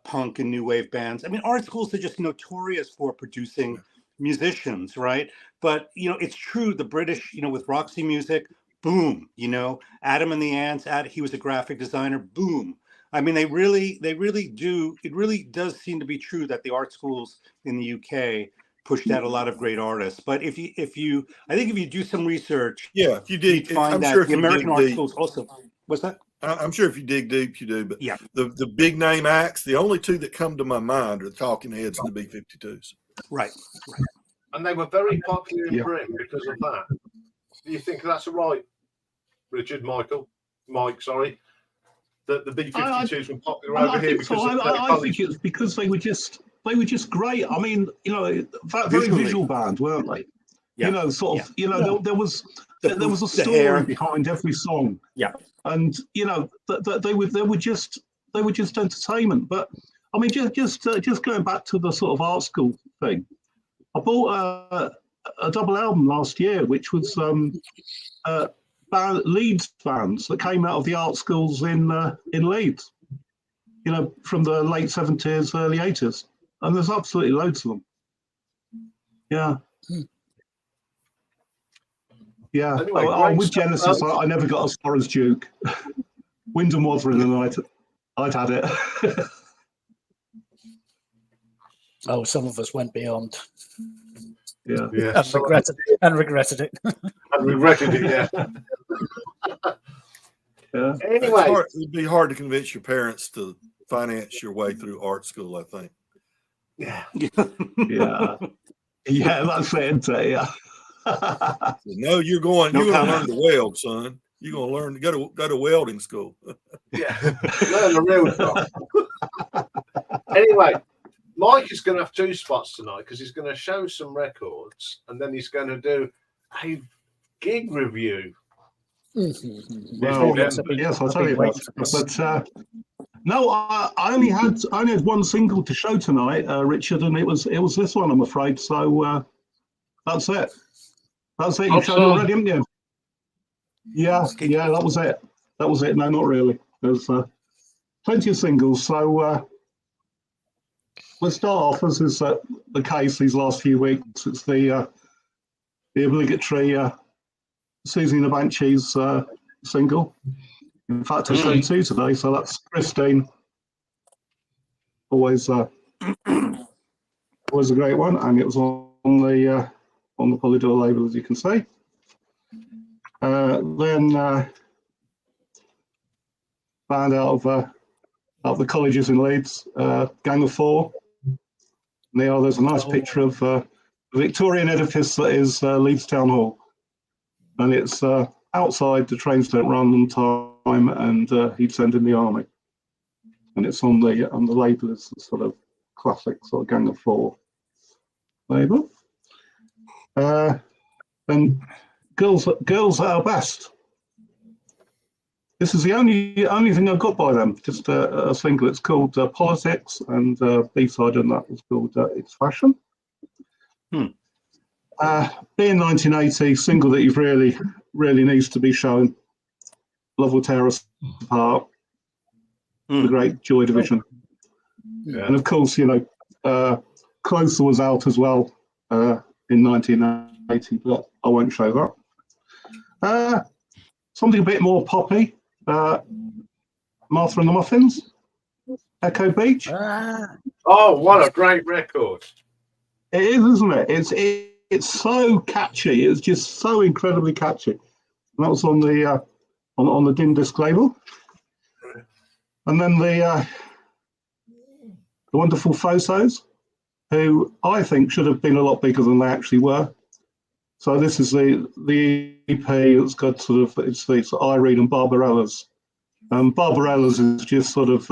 punk and new wave bands. I mean, art schools are just notorious for producing musicians, right? But it's true. The British, with Roxy Music, boom. Adam and the Ants. He was a graphic designer. Boom. I mean, they really do. It really does seem to be true that the art schools in the UK pushed out a lot of great artists. But I think if you do some research, if you dig, you'd find that the American art schools also. What's that? I'm sure if you dig deep, you do. But yeah, the big name acts, the only two that come to my mind are the Talking Heads and the B-52s. Right. And they were very popular in Britain because of that. Do you think that's right, Richard? Mike, sorry. that the B-52s were popular I over here think because so. of their I college. think it's because they were just great. I mean, very Visually. visual band, weren't they? Yeah. There was a The hair. story behind every song. Yeah. And they were just entertainment. But I mean, just going back to the sort of art school thing, I bought a double album last year, which was Leeds bands that came out of the art schools in Leeds. From the late 70s, early 80s, and there's absolutely loads of them. Yeah. Yeah. Anyway, with great stuff. Genesis, I never got as far as Duke. Wyndham Wuthering, and I'd had it. Oh, some of us went beyond Yeah. Yeah. and regretted it. And regretted it, yeah. Yeah. Anyway, It'd be hard to convince your parents to finance your way through art school, I think. yeah. Yeah. Yeah, that's it, isn't it? Yeah. No, you're going to learn to weld, son. You're going to learn to go to welding school. Yeah, learn the real stuff. Anyway, Mike is going to have 2 spots tonight because he's going to show some records and then he's going to do a gig review. Well, yes, I'll tell you about it. But no, I only had one single to show tonight, Richard, and it was this one, I'm afraid. So that's it. That's it. You showed it already, haven't you? Yeah, that was it. That was it. No, not really. There's plenty of singles. So let's start off, as is the case these last few weeks. It's the obligatory Susie and the Banshees single. In fact, I showed 2 today, so that's Christine. Always a great one, and it was on the Polydor label, as you can see. Then band out of the colleges in Leeds, Gang of 4. And there's a nice picture of the Victorian edifice that is Leeds Town Hall, and it's outside. The trains don't run on time, and he'd send in the army. And it's on the label as a sort of classic sort of Gang of 4 label. And girls at our best. This is the only thing I've got by them. Just a single. It's called Politics, and B-side on that was called It's Fashion. Being 1980, single that you've really needs to be shown. Love Will Tear Us Apart. The great Joy Division. Yeah. And of course, Closer was out as well in 1980, but I won't show that. Something a bit more poppy. Martha and the Muffins. Echo Beach. Oh, what a great record! It is, isn't it? It's so catchy. It's just so incredibly catchy. And that was on the Dim Disc label. And then the wonderful Photos, who I think should have been a lot bigger than they actually were. So this is the EP that's got it's Irene and Barbarella's. Barbarella's is just sort of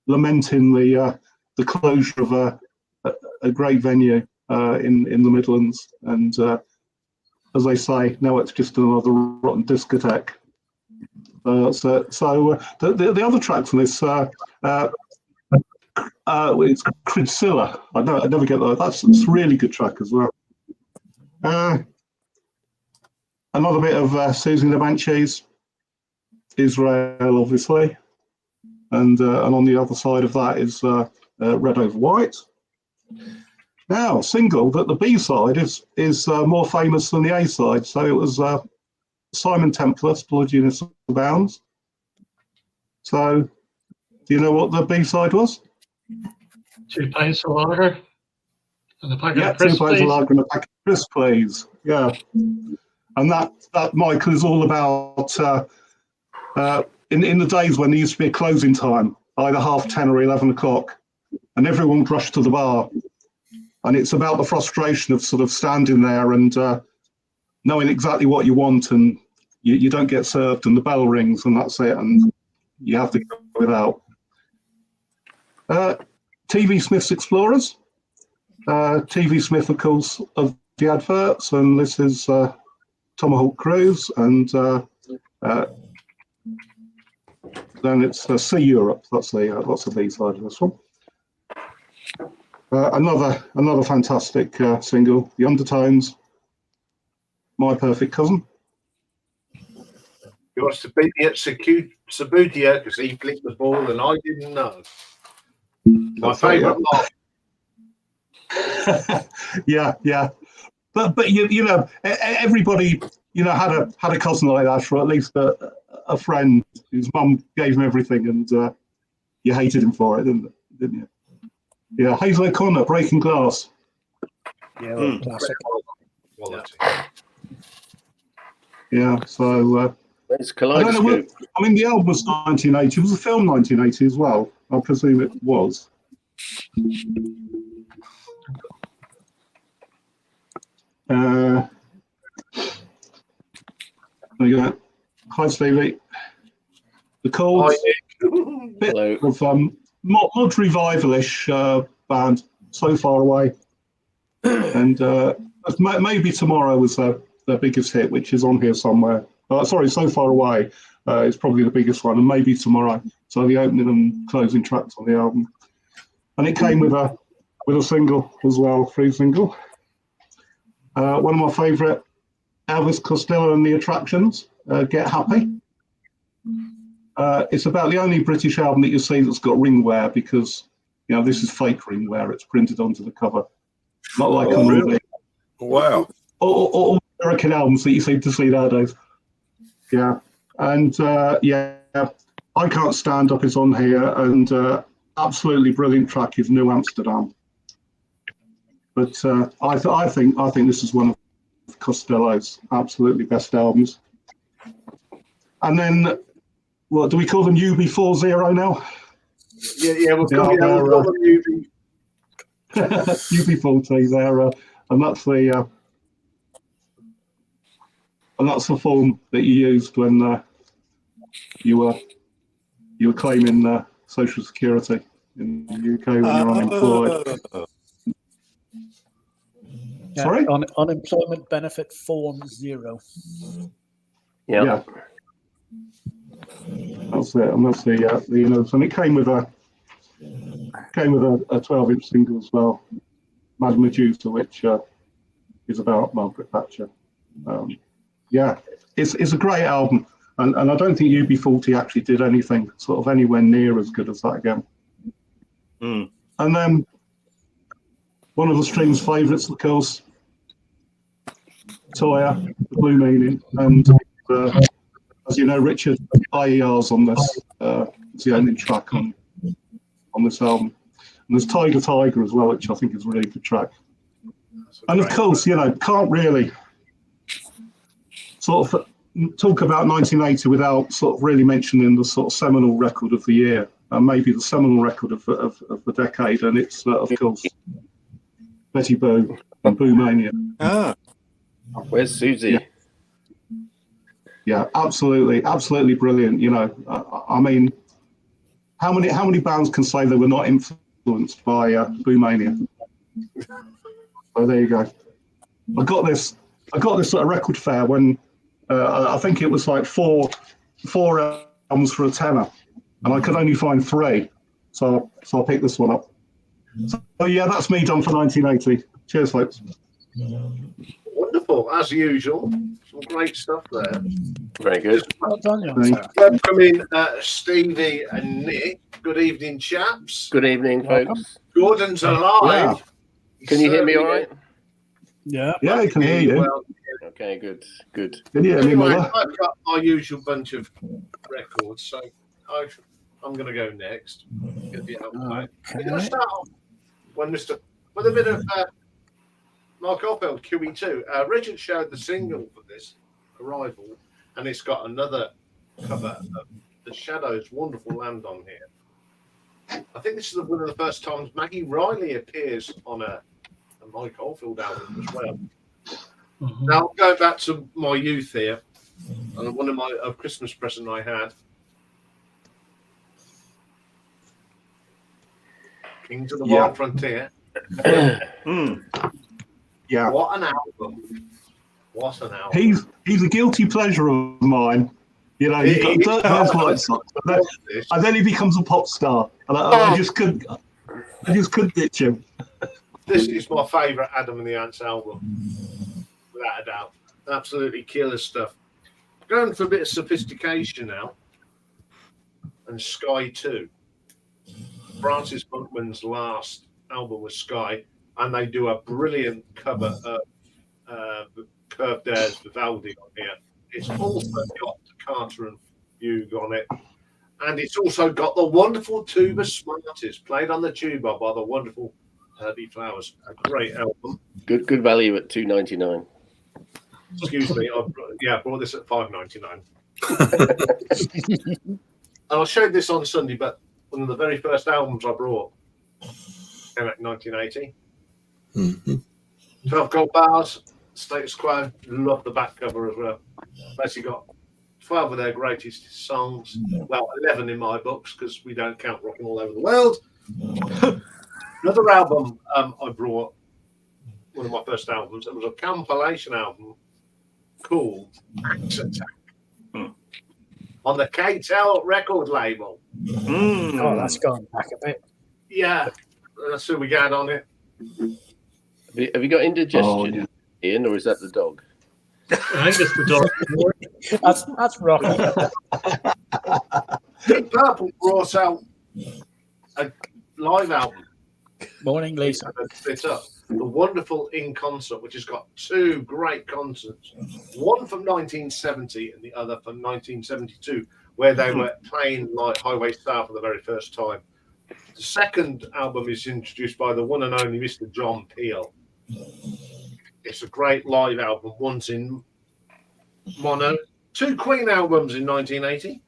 lamenting the closure of a great venue in the Midlands, and as they say, now it's just another rotten discotheque. So the other track from this, it's Cridsilla. I never get that. That's a really good track as well. Another bit of Susie and the Banshees, Israel, obviously, and on the other side of that is Red Over White. Now, single that the B side is more famous than the A side, so it was Simon Templar's Blood Units Abounds. So, do you know what the B side was? 2 pints of lager and a packet of 2 crisps, pints of lager and a packet of crisps, please. Yeah, and that Michael is all about in the days when there used to be a closing time, either 10:30 or 11 o'clock, and everyone would rush to the bar. And it's about the frustration of sort of standing there and knowing exactly what you want, and you don't get served, and the bell rings, and that's it. And you have to go without. TV Smith's Explorers. TV Smith, of course, of the adverts, and this is Tomahawk Cruise, and then it's Sea Europe. That's the B side of this one. Another fantastic single, The Undertones, My Perfect Cousin. He wants to beat me at Subutia because he flicked the ball and I didn't know. My favourite mark. Yeah. But you know, everybody had a cousin like that, or at least a friend whose mum gave him everything, and you hated him for it, didn't you? Yeah, Hazel O'Connor, Breaking Glass. Yeah, classic. Quality. Yeah, so It's I don't know. Kaleidoscope. I mean, the album was 1980. It was a film 1980 as well. I presume it was. There you go. Hi, Stevie. The Chords. Bit Hello. of mod revivalish band, So Far Away, and Maybe Tomorrow was their biggest hit, which is on here somewhere. Sorry, So Far Away is probably the biggest one, and Maybe Tomorrow. So the opening and closing tracks on the album, and it came with a single as well, free single. One of my favourite, Elvis Costello and the Attractions, Get Happy. It's about the only British album that you see that's got ringware, because this is fake ringware. It's printed onto the cover, not like on really? Wow. all American albums that you seem to see nowadays. Yeah, and I Can't Stand Up is on here, and absolutely brilliant track is New Amsterdam. But I think this is one of Costello's absolutely best albums. And then, what do we call them? UB40 now? Yeah, we'll call them UB. UB40 there, and that's the form that you used when you were claiming Social Security in the UK when you're unemployed. Yeah, Sorry? Unemployment benefit form 0. Yeah. That's it, and that's and it came with a 12-inch single as well, Mad Medusa, which is about Margaret Thatcher. It's a great album, and I don't think UB40 actually did anything sort of anywhere near as good as that again. And then one of the Stream's favourites, of course, Toya, The Blue Meaning, and as you know, Richard IER's on this. It's the only track on this album. And there's Tiger Tiger as well, which I think is a really good track. And of course, can't really sort of talk about 1980 without sort of really mentioning the sort of seminal record of the year, and maybe the seminal record of the decade, and it's of course Betty Boo and Boo Mania. Where's Susie? Yeah, absolutely brilliant. I mean, how many bands can say they were not influenced by Boo Mania? So there you go. I got this at a record fair when I think it was like four albums for £10, and I could only find 3, so I picked this one up. So yeah, that's me done for 1980. Cheers, folks. Wonderful, as usual. Some great stuff there. Very good. Well done, young Thanks. sir. Welcoming Stevie and Nick. Good evening, chaps. Good evening, Welcome. folks. Gordon's alive. Can you hear me all right? Yeah. Yeah, I can hear you. Well, Okay, good. Can you hear me, anyway, Mother? I've got our usual bunch of records, so I'm going to go next. Get the out of the way. We're going to start off with a bit of Mark Oldfield, QE2. Richard showed the single for this, Arrival, and it's got another cover of The Shadows' Wonderful Land on here. I think this is one of the first times Maggie Riley appears on a Mike Oldfield album as well. Mm-hmm. Now, going back to my youth here, and one of my Christmas present I had, Kings of the Yeah. Wild Frontier. Yeah. What an album. What an album. He's a guilty pleasure of mine. You know, you've got Dirt Girls White Socks, and then he becomes a pop star. And I just couldn't ditch him. This is my favourite Adam and the Ants album, without a doubt. Absolutely killer stuff. Going for a bit of sophistication now, and Sky 2. Francis Buntman's last album was Sky, and they do a brilliant cover of Curved Airs Vivaldi on here. It's also got the Carter and Fugue on it, and it's also got the wonderful Tuba Smarties played on the tuba by the wonderful Herbie Flowers. A great album. Good value at $2.99. Excuse me, I brought this at $5.99. And I showed this on Sunday, but one of the very first albums I brought came out in 1980. 12 Gold Bars, Status Quo. Love the back cover as well. Basically got 12 of their greatest songs. Well, 11 in my books because we don't count Rockin' All Over the World. Another album I brought, one of my first albums, it was a compilation album called Axe Attack on the KTEL record label. Oh, that's going back a bit. Yeah, that's who we got on it. Have you got indigestion, Ian, or is that the dog? I think it's the dog. That's rocky. Deep Purple brought out a live album. Morning, Lisa. Split up. The Wonderful In Concert, which has got two great concerts, one from 1970 and the other from 1972, where they were playing like Highway Star for the very first time. The second album is introduced by the one and only Mr. John Peel. It's a great live album. One's in mono. Two Queen albums in 1980.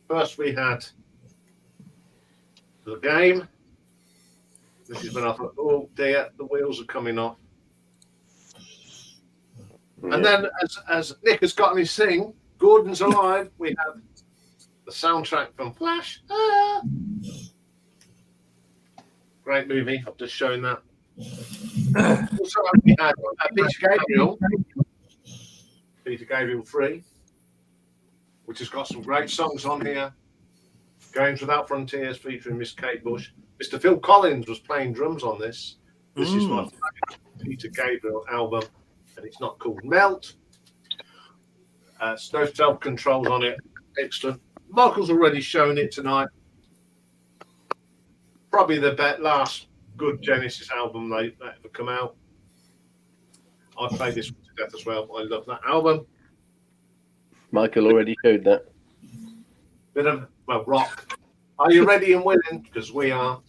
First we had The Game. This is when I thought, oh dear, the wheels are coming off. And then as Nick has got his thing, Gordon's Alive, we have the soundtrack from Flash. Great movie. I've just shown that. Also, we had Peter Gabriel 3, which has got some great songs on here. Games Without Frontiers featuring Miss Kate Bush. Mr. Phil Collins was playing drums on this. This is my favourite Peter Gabriel album, and it's not called Melt. No self-controls on it. Excellent. Michael's already shown it tonight. Probably the last good Genesis album that ever come out. I played this one to death as well. I love that album. Michael already showed that. Bit of rock. Are you ready and willing? Because we are.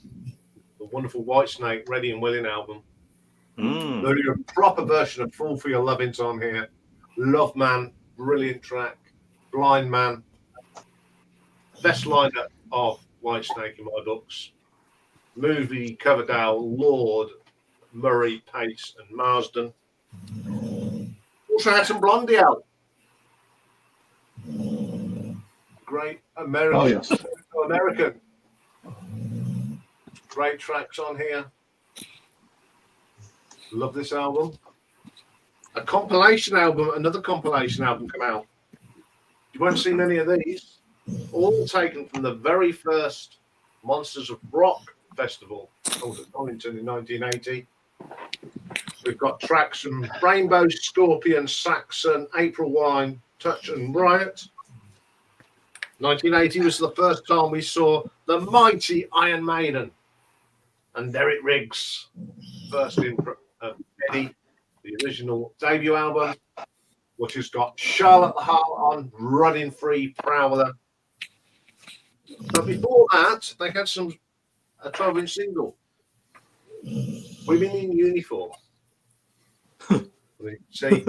The wonderful Whitesnake Ready and Willing album. There is a proper version of Fool for Your Loving's on here. Love Man, brilliant track. Blind Man, best lineup of Whitesnake in my books. Movie, Coverdale, Lord, Murray, Pace, and Marsden. Also had some Blondie out. Great American. Oh, yes. American. Great tracks on here. Love this album. A compilation album, another compilation album come out. You won't see many of these. All taken from the very first Monsters of Rock festival held at Donington in 1980. We've got tracks from Rainbow, Scorpion, Saxon, April Wine, Touch and Riot. 1980 was the first time we saw the mighty Iron Maiden and Derek Riggs, first in Eddie, the original debut album, which has got Charlotte the Heart on, Running Free, Prowler. But before that, they had a 12-inch single, Women in Uniform. You see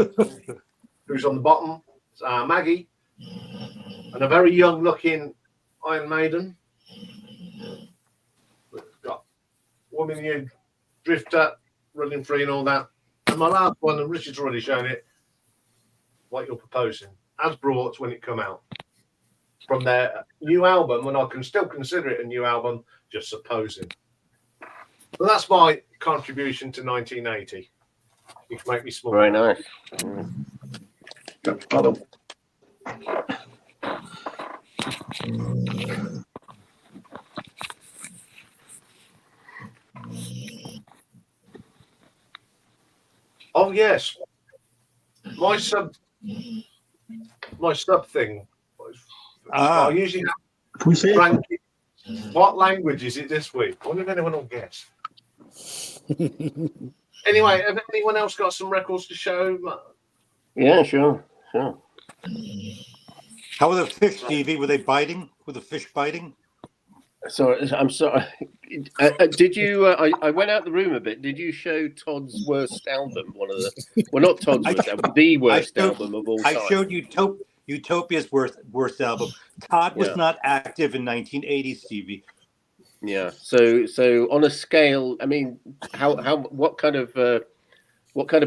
who's on the bottom? It's Maggie. And a very young-looking Iron Maiden. We've got Woman You, Drifter, Running Free and all that. And my last one, and Richard's already shown it, What You're Proposing, as brought when it come out. From their new album, and I can still consider it a new album, Just Supposing. Well, that's my contribution to 1980. You can make me small. Very nice. Oh yes, my sub thing. I usually Can we see it? rank it. What language is it this week? I wonder if anyone will guess. Anyway, have anyone else got some records to show? Yeah, sure. How were the fish, Stevie? Were they biting? Were the fish biting? Sorry, I'm sorry. Did you? I went out the room a bit. Did you show Todd's worst album? One of the, well, not Todd's worst album, the worst album of all time. I showed Utopia's worst album. Todd was not active in 1980, Stevie. Yeah. So on a scale, I mean, what kind of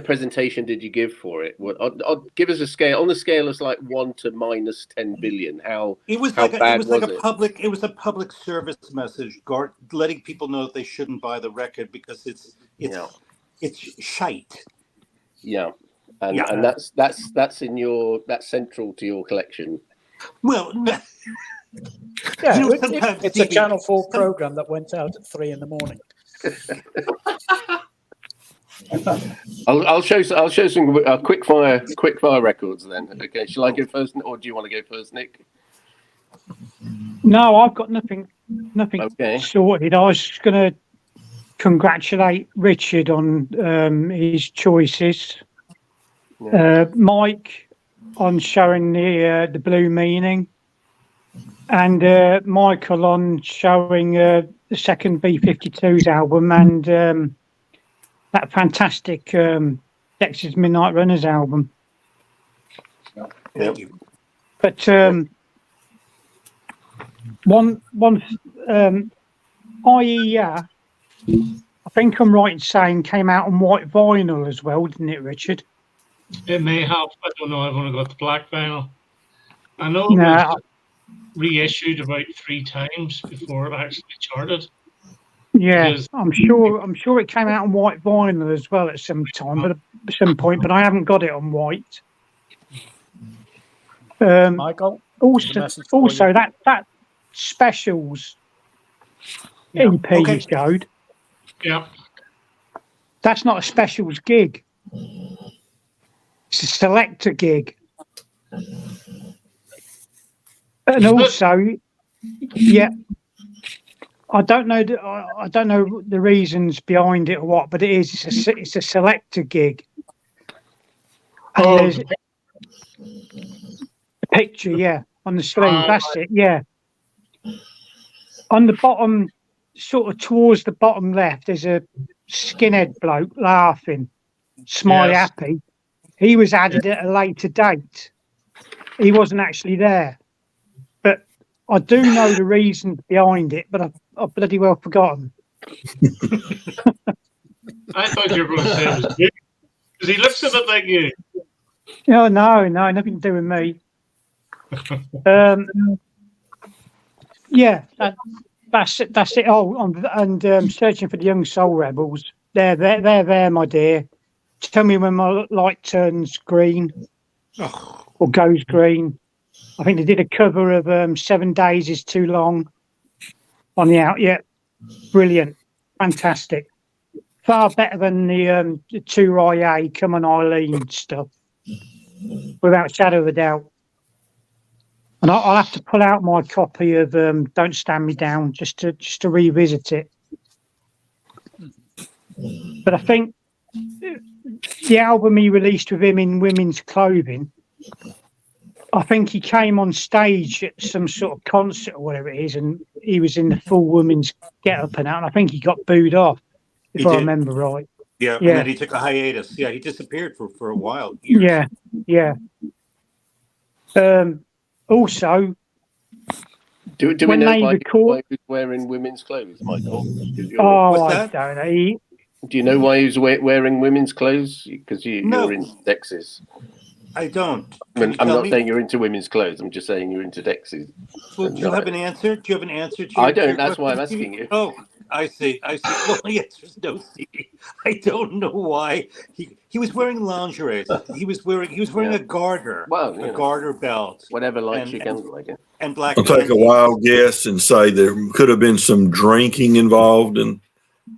presentation did you give for it? I'll give us a scale. On the scale of like 1 to minus 10 billion. It was like a public service message, letting people know that they shouldn't buy the record because it's shite. Yeah. And that's central to your collection. Well, yeah, it's a Channel 4 program that went out at 3 a.m. I'll show some quick fire records then. Okay, shall I go first, or do you want to go first, Nick? No, I've got nothing sorted. I was just going to congratulate Richard on his choices. Yeah. Mike on showing the Blue Meaning, and Michael on showing the second B-52s album and that fantastic Dexter's Midnight Runners album. Thank you. But one IEA, I think I'm right in saying, came out on white vinyl as well, didn't it, Richard? It may have. I don't know. I've only got the black vinyl. I know it was reissued about 3 times before it actually charted. Yeah, because I'm sure it came out on white vinyl as well at some time, but at some point. But I haven't got it on white. Michael, also that specials EP you showed. Yeah, that's not a specials gig. It's a selector gig. And also, yeah, I don't know the reasons behind it or what, but it's a selector gig. And there's a picture, yeah, on the sleeve. That's it, yeah. On the bottom, sort of towards the bottom left, there's a skinhead bloke laughing, smiley happy. He was added at a later date. He wasn't actually there. But I do know the reason behind it, but I've bloody well forgotten. I thought you were going to say it was you. Because he looks a bit like you. No, nothing to do with me. Yeah, that's it. Oh, and searching for the Young Soul Rebels. They're there, my dear. Tell me when my light turns green or goes green. I think they did a cover of 7 Days Is Too Long on the out. Yeah, brilliant, fantastic. Far better than the 2 Rye Come On Eileen stuff, without a shadow of a doubt. And I'll have to pull out my copy of Don't Stand Me Down just to revisit it. But I think the album he released with him in women's clothing, I think he came on stage at some sort of concert or whatever it is, and he was in the full women's get-up and out, and I think he got booed off, if I remember right. Yeah, and then he took a hiatus. Yeah, he disappeared for a while. Years. Yeah. Also, do we know why he was wearing women's clothes, Michael? I don't know. Do you know why he was wearing women's clothes? Because you're into Dexys. I don't. I'm not saying you're into women's clothes. I'm just saying you're into Dexys. Well, do you have an answer? Do you have an answer? I don't. That's why I'm asking you. Oh, I see. Well, yes, there's no C. I don't know why he was wearing lingerie. He was wearing a garter, Well, a garter belt, whatever lights and you can like it. and black. I'll take a wild guess and say there could have been some drinking involved in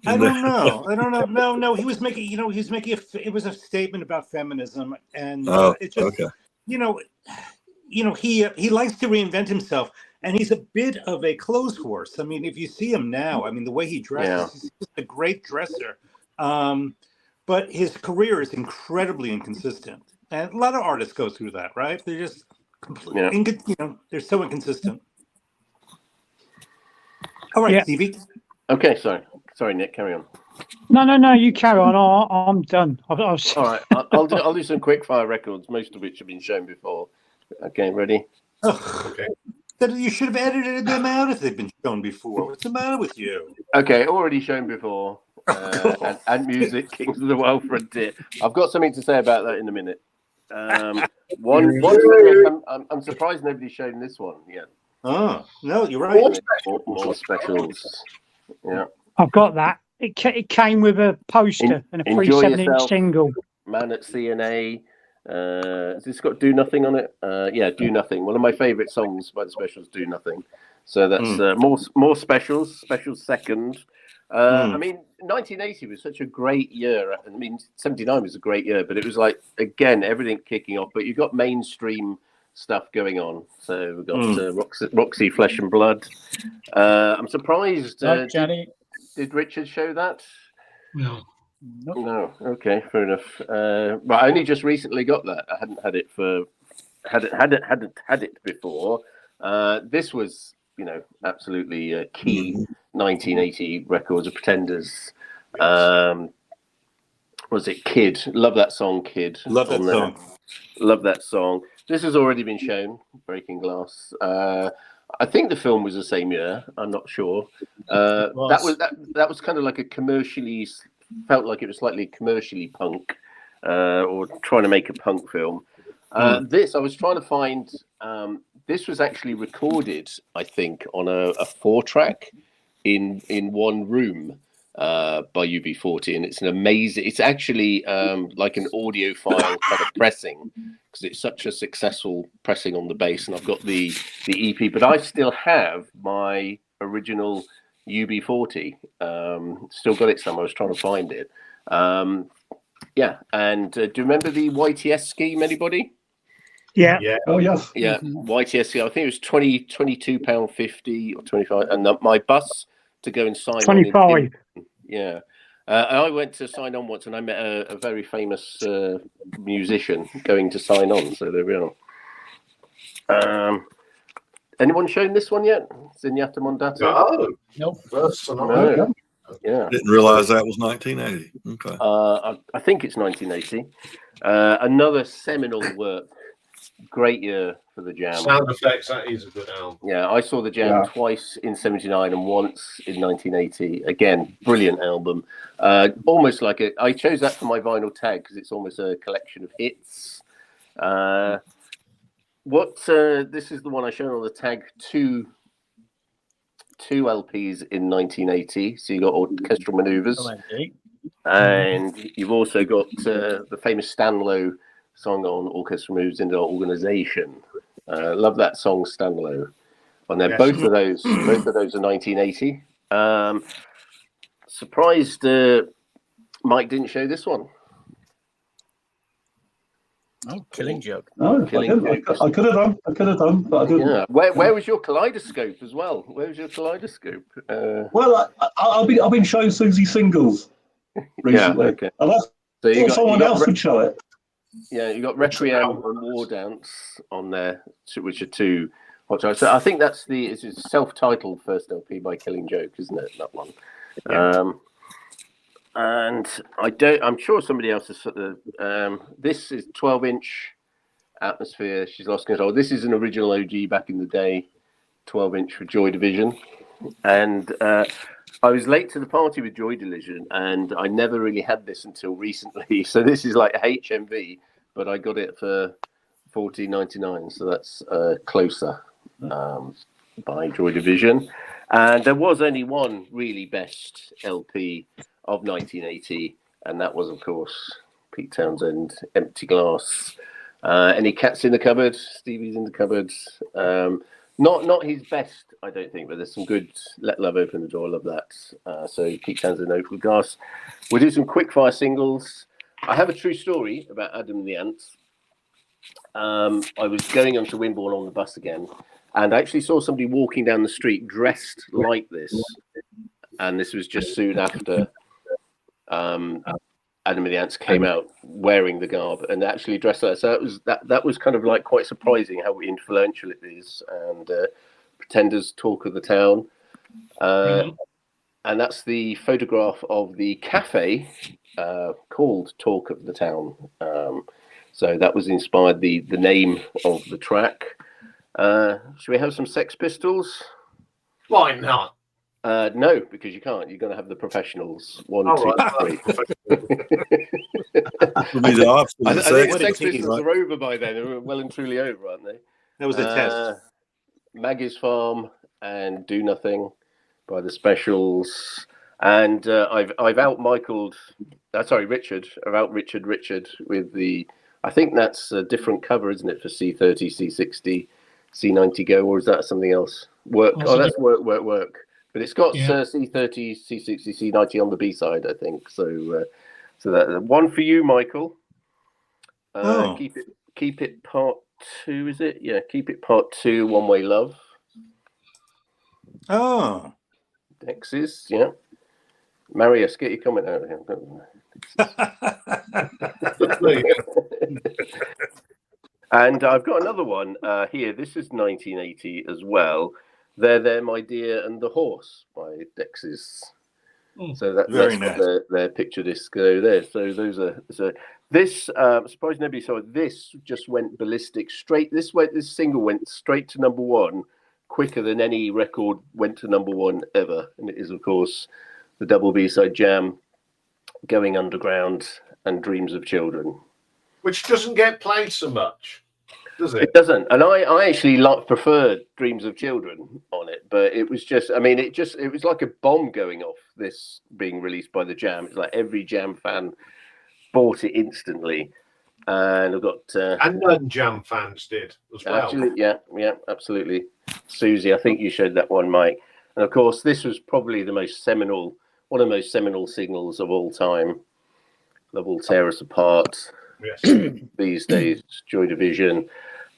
I that. don't know. No. He was making, it was a statement about feminism, and it just, Okay. he likes to reinvent himself, and he's a bit of a clothes horse. I mean, if you see him now, I mean, the way he dresses, he's just a great dresser. But his career is incredibly inconsistent, and a lot of artists go through that, right? They're just completely, they're so inconsistent. All right, Stevie. Okay, sorry, Nick, carry on. No, you carry on. I'm done. All right, I'll do some quick fire records, most of which have been shown before. Okay, ready? Okay. You should have edited them out if they've been shown before. What's the matter with you? Okay, already shown before. And music, Kings of the Wild Frontier. I've got something to say about that in a minute. One I'm surprised nobody's shown this one yet. Oh, no, you're right. More specials. Yeah. I've got that. It came with a poster and a 3/7-inch single. Man at CNA. Has this got Do Nothing on it? Yeah, Do Nothing. One of my favourite songs by the Specials, Do Nothing. So that's more specials. Specials second. I mean, 1980 was such a great year. I mean, 79 was a great year, but it was like, again, everything kicking off. But you've got mainstream stuff going on. So we've got Roxy, Flesh and Blood. I'm surprised. Did Richard show that? No. Nope. No. Okay, fair enough. But I only just recently got that. I hadn't had it hadn't had it before. This was, absolutely key 1980 records of Pretenders. Was it Kid? Love that song, Kid. Love that song. Love that song. This has already been shown, Breaking Glass. I think the film was the same year. I'm not sure. That was kind of like a commercially, felt like it was slightly commercially punk, or trying to make a punk film. This I was trying to find. This was actually recorded, I think, on a 4-track in one room by UB40, and it's an amazing. It's actually like an audiophile kind of pressing, because it's such a successful pressing on the bass. And I've got the EP, but I still have my original UB40. Still got it somewhere. I was trying to find it. Yeah, and do you remember the YTS scheme? Anybody? Yeah. Oh yes. Yeah, YTS scheme. I think it was £22.50 or 25, and my bus to go and sign 25. on. Yeah. I went to sign on once, and I met a very famous musician going to sign on. So there we are. Anyone shown this one yet? Zenyatta Mondatta? Oh, Nope. No. Yeah. Didn't realize that was 1980. Okay. I think it's 1980. Another seminal work. Great year for the Jam. Sound Effects, that is a good album. Yeah, I saw the Jam twice in 79 and once in 1980. Again, brilliant album. Almost like I chose that for my vinyl tag because it's almost a collection of hits. This is the one I showed on the tag, two LPs in 1980. So you got Orchestral Maneuvers, and you've also got the famous Stan Lowe song on Orchestra Moves into Organization. Love that song, Stan Lowe. And then both of those are 1980. Surprised Mike didn't show this one. Oh, Killing Joke. No, I could have done, but I didn't. Yeah. Where was your kaleidoscope as well? Where was your kaleidoscope? Well, I've been showing Susie singles recently. Yeah, okay. And I thought someone else would show it. Yeah, you got Requiem and War Dance on there, which are two hot choices. So I think it's a self-titled first LP by Killing Joke, isn't it? That one. Yeah. And I'm sure somebody else has. This is 12-inch Atmosphere. She's Lost Control. This is an original OG back in the day, 12-inch for Joy Division, and I was late to the party with Joy Division, and I never really had this until recently. So this is like HMV, but I got it for $14.99. So that's Closer by Joy Division. And there was only one really best LP of 1980, and that was, of course, Pete Townsend, Empty Glass. Any cats in the cupboard? Stevie's in the cupboard. Not his best, I don't think, but there's some good Let Love Open the Door. I love that. So Pete Townsend, Open Glass. We'll do some quickfire singles. I have a true story about Adam and the Ants. I was going on to Wimborne on the bus again, and I actually saw somebody walking down the street dressed like this. And this was just soon after Adam and the Ants came out wearing the garb and actually dressed like that. So that was kind of like quite surprising how influential it is. And Pretenders, Talk of the Town. And that's the photograph of the cafe called Talk of the Town. So that was inspired the name of the track. Should we have some Sex Pistols? Why not? No, because you can't. You're going to have the professionals. One, All two, right. three. Would be the opposite. I of think sex. Sex Pistols are over by then. They're well and truly over, aren't they? That was a test. Maggie's Farm and Do Nothing by the Specials. And I've out-Michaeled... Richard. I've out-Richard with the... I think that's a different cover, isn't it, for C30, C60, C90 Go, or is that something else? Work. Oh, that's Work. But it's got C30, C60, C90 on the B side, I think. So that one for you, Michael. Keep it part 2, is it? Yeah, Keep It part 2, One Way Love. Oh. Dexys, yeah. Marius, get your comment out here. And I've got another one here. This is 1980 as well. There, My Dear, and the Horse by Dexys. So that's nice. their picture disc there. So those are this. I'm surprised nobody saw it. This just went ballistic straight. This single went straight to number 1, quicker than any record went to number 1 ever. And it is, of course, the double B-side Jam, Going Underground, and Dreams of Children. Which doesn't get played so much, does it? It doesn't. And I actually preferred Dreams of Children on it, but it was just, I mean, it was like a bomb going off, this being released by the Jam. It's like every Jam fan bought it instantly. And I've got... and non-Jam fans did as well. Absolutely, yeah, absolutely. Susie, I think you showed that one, Mike. And of course, this was probably one of the most seminal singles of all time. Love Will Tear Us Apart. Yes. These Days, Joy Division.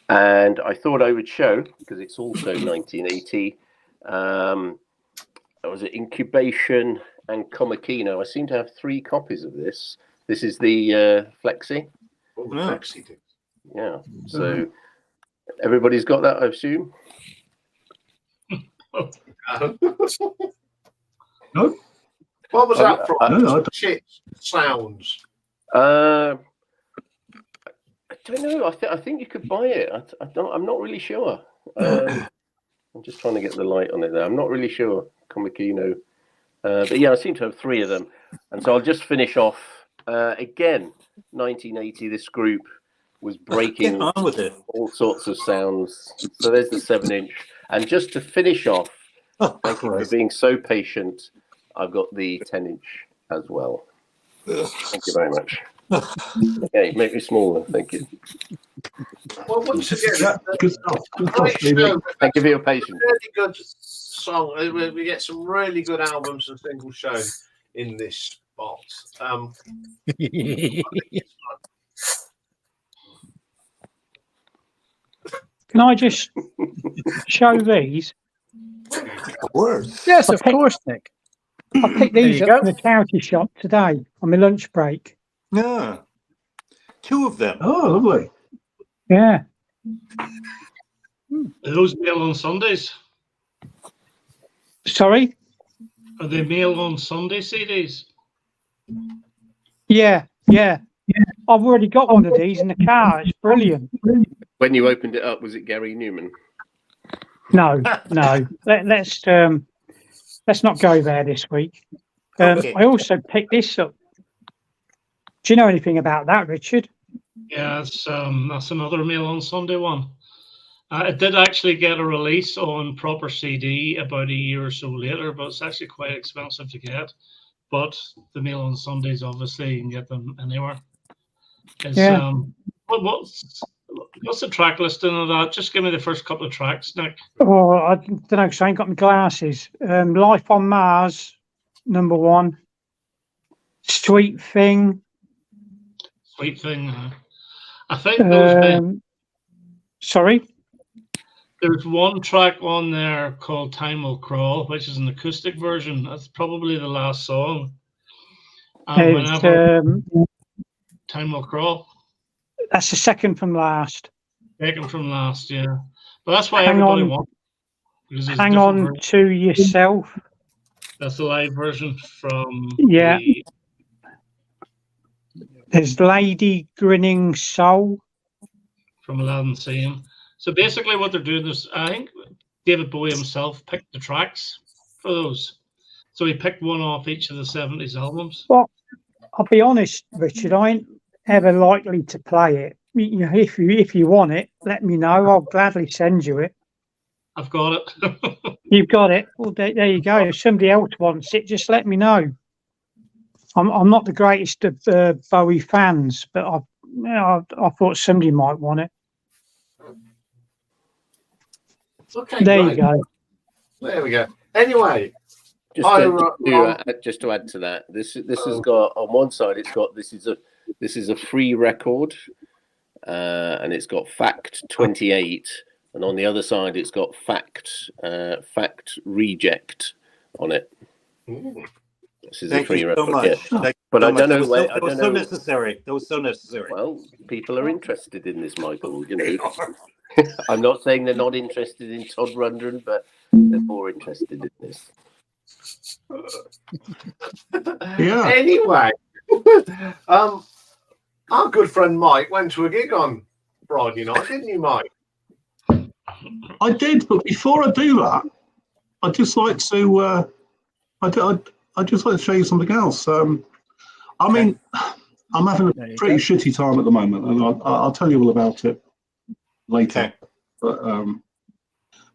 And I thought I would show, because it's also 1980, was it Incubation and Comikino? I seem to have 3 copies of this. This is the Flexi. Well, the Flexi did. Yeah. So everybody's got that, I assume? No. What was that from? No. Shit sounds. I don't know. I think you could buy it. I'm not really sure. I'm just trying to get the light on it there. I'm not really sure. Comikino. But yeah, I seem to have 3 of them. And so I'll just finish off. Again, 1980, this group was breaking all sorts of sounds. So there's the 7-inch. And just to finish off, thank you for being so patient, I've got the 10-inch as well. Thank you very much. Okay, make me smaller. Thank you. Well, once again, Good stuff. Thank you for your patience. really good song. We get some really good albums and singles shown in this spot. Can I just show these? Yes, of course, Nick. I picked these up from the charity shop today on my lunch break. Yeah. 2 of them. Oh, lovely. Yeah. Are those mail on Sundays? Sorry? Are they mail on Sunday CDs? Yeah. I've already got one of these in the car. It's brilliant. When you opened it up, was it Gary Newman? No. Let's not go there this week. Okay. I also picked this up. Do you know anything about that, Richard? Yeah, that's another mail on Sunday one. It did actually get a release on proper CD about a year or so later, but it's actually quite expensive to get. But the Mail on Sundays, obviously, you can get them anywhere. Yeah. What's the track listing of that? Just give me the first couple of tracks, Nick. Oh, I don't know because I ain't got my glasses. Life on Mars, number 1. Sweet Thing. Sweet Thing. I think those. Sorry. There's one track on there called "Time Will Crawl," which is an acoustic version. That's probably the last song. Whenever "Time Will Crawl." That's the second from last. Second from last, yeah. But that's why everybody wants. Hang on to Yourself. That's the live version from. Yeah. There's Lady Grinning Soul. From Aladdin Sane. So basically what they're doing is, I think David Bowie himself picked the tracks for those. So he picked one off each of the 70s albums. Well, I'll be honest, Richard, I ain't ever likely to play it. You know, if you want it, let me know. I'll gladly send you it. I've got it. You've got it. Well, there you go. If somebody else wants it, just let me know. I'm not the greatest of Bowie fans, but I thought somebody might want it. Okay, there great. you go. There we go. Anyway, just to add to that, this has got on one side it's got this is a free record, and it's got Fact 28, and on the other side it's got Fact Reject on it. Ooh. This is Thank a free you record. so much. Yeah. But I don't know where. That was so necessary. That was so necessary. Well, people are interested in this, Michael. You know, I'm not saying they're not interested in Todd Rundgren, but they're more interested in this. Yeah. Anyway, our good friend Mike went to a gig on Friday night, didn't you, Mike? I did, but before I do that, I'd just like to. I'd just like to show you something else. I mean, I'm having a pretty shitty time at the moment, and I'll tell you all about it later. Okay.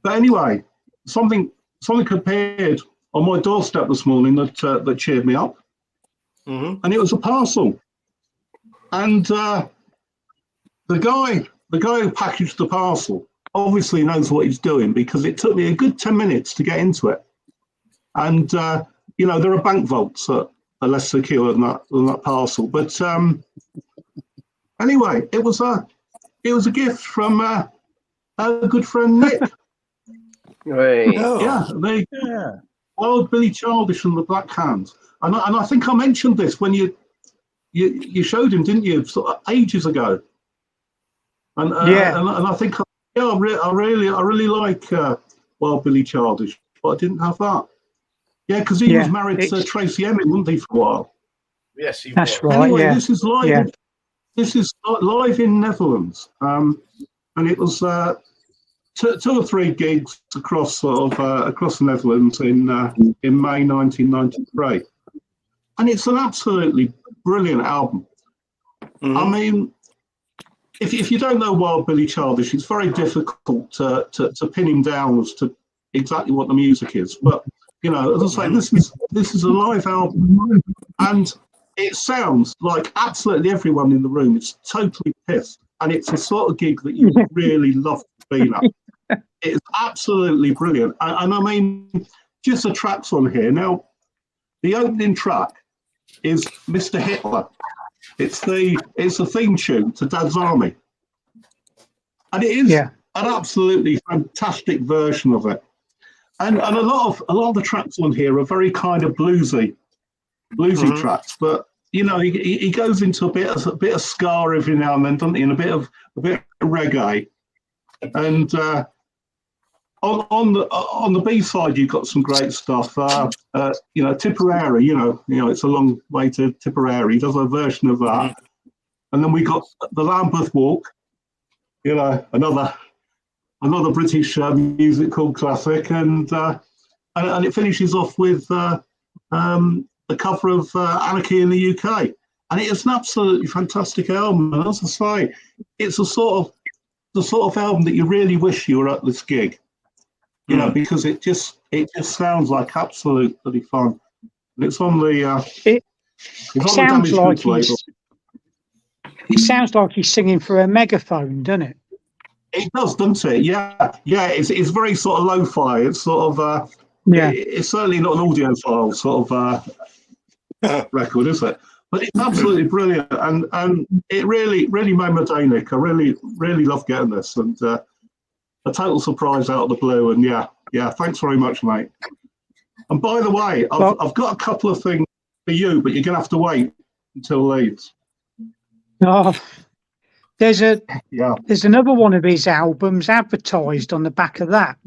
But anyway, something appeared on my doorstep this morning that cheered me up, and it was a parcel. And the guy who packaged the parcel obviously knows what he's doing, because it took me a good 10 minutes to get into it. And you know, there are bank vaults that are less secure than that parcel. But anyway, it was a gift from a good friend Nick. Right. Yeah, Wild Billy Childish and the Black Hands. And I think I mentioned this when you showed him, didn't you, sort of ages ago? And and I think I really like Wild Billy Childish, but I didn't have that. Yeah, because he was married to Tracy Emin, wasn't he, for a while? Yes, he was. That's right. Anyway, this is live. Yeah. This is live in Netherlands, and it was 2 or 3 gigs across the Netherlands in May 1993, and it's an absolutely brilliant album. I mean, if you don't know Wild Billy Childish, it's very difficult to pin him down as to exactly what the music is, but you know, as I say, this is a live album, and it sounds like absolutely everyone in the room is totally pissed, and it's a sort of gig that you really love to be at. It's absolutely brilliant, and I mean, just the tracks on here. Now, the opening track is Mr. Hitler. It's the theme tune to Dad's Army, and it is an absolutely fantastic version of it. And a lot of the tracks on here are very kind of bluesy tracks, but you know, he goes into a bit of ska every now and then, doesn't he? And a bit of reggae. And on the B side, you've got some great stuff. You know, Tipperary. You know, it's a long way to Tipperary. He does a version of that. And then we got the Lambeth Walk. You know, another British musical classic, and it finishes off with the cover of Anarchy in the UK, and it is an absolutely fantastic album. And as I say, it's a sort of the sort of album that you really wish you were at this gig, you know, because it just sounds like absolute bloody fun. And it's on the It it's on sounds the like Damaged Goods label. it sounds like he's singing through a megaphone, doesn't it? It does, doesn't it? Yeah, yeah. It's very sort of lo-fi. It's sort of Yeah. it's certainly not an audiophile sort of record, is it? But it's absolutely brilliant, and it really made my day, Nick. I really love getting this, and a total surprise out of the blue. And yeah. Thanks very much, mate. And by the way, I've got a couple of things for you, but you're gonna have to wait until Leeds. Oh, there's Yeah. another one of his albums advertised on the back of that.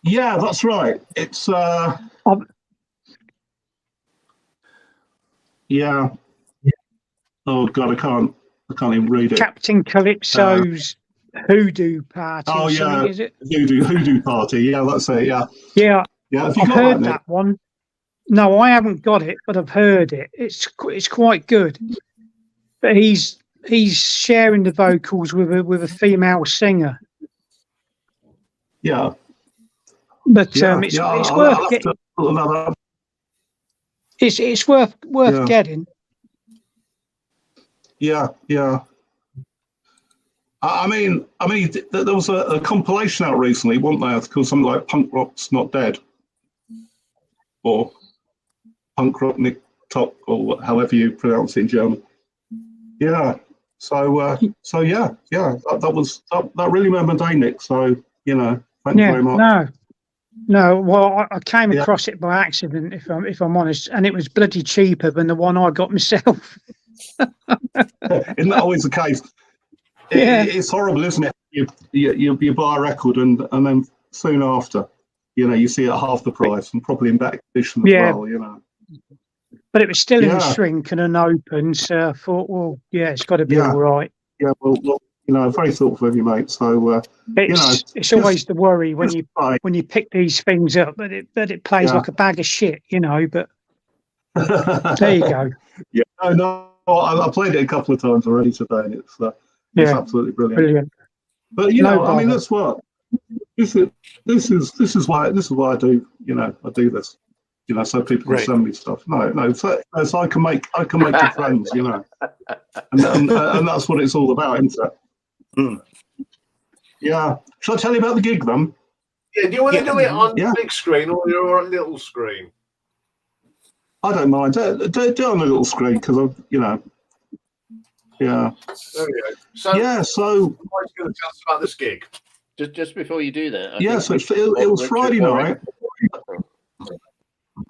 Yeah, that's right. It's yeah. Oh God, I can't even read it. Captain Calypso's Hoodoo Party. Oh or yeah, something, is it? Hoodoo Party. Yeah, that's it. Yeah. Yeah, Yeah. Have you I've got heard Nick? that one. No, I haven't got it, but I've heard it. It's quite good. But he's sharing the vocals with a female singer. Yeah. But Yeah. it's I'll worth have to look that up. it's worth Yeah. getting. Yeah. I mean, there was a compilation out recently, wasn't there? Called something like "Punk Rock's Not Dead," or "Punk Rock Nick Top," or however you pronounce it in German. Yeah. So yeah. That really made my day, Nick. So thank you very much. No. Well, I came across it by accident, if I'm honest, and it was bloody cheaper than the one I got myself. Isn't that always the case? It's horrible, isn't it? You buy a record and then soon after, you see it at half the price and probably in better condition as well. But it was still in a shrink and unopened, so I thought, well, it's got to be all right. Yeah, well, very thoughtful of you, mate. So it's always the worry when you pick these things up that it plays like a bag of shit, But there you go. Yeah, no, I played it a couple of times already today, and it's absolutely brilliant. But I mean, that's what this is why I do. I do this. So people can send me stuff. No, so I can make good friends. And that's what it's all about, isn't it? Mm. Yeah. Shall I tell you about the gig then? Yeah. Do you want to do it on big screen or your little screen? I don't mind. Do it on a little screen because Yeah. There we go. So I'm going to tell us about this gig. Just before you do that, it was Friday night.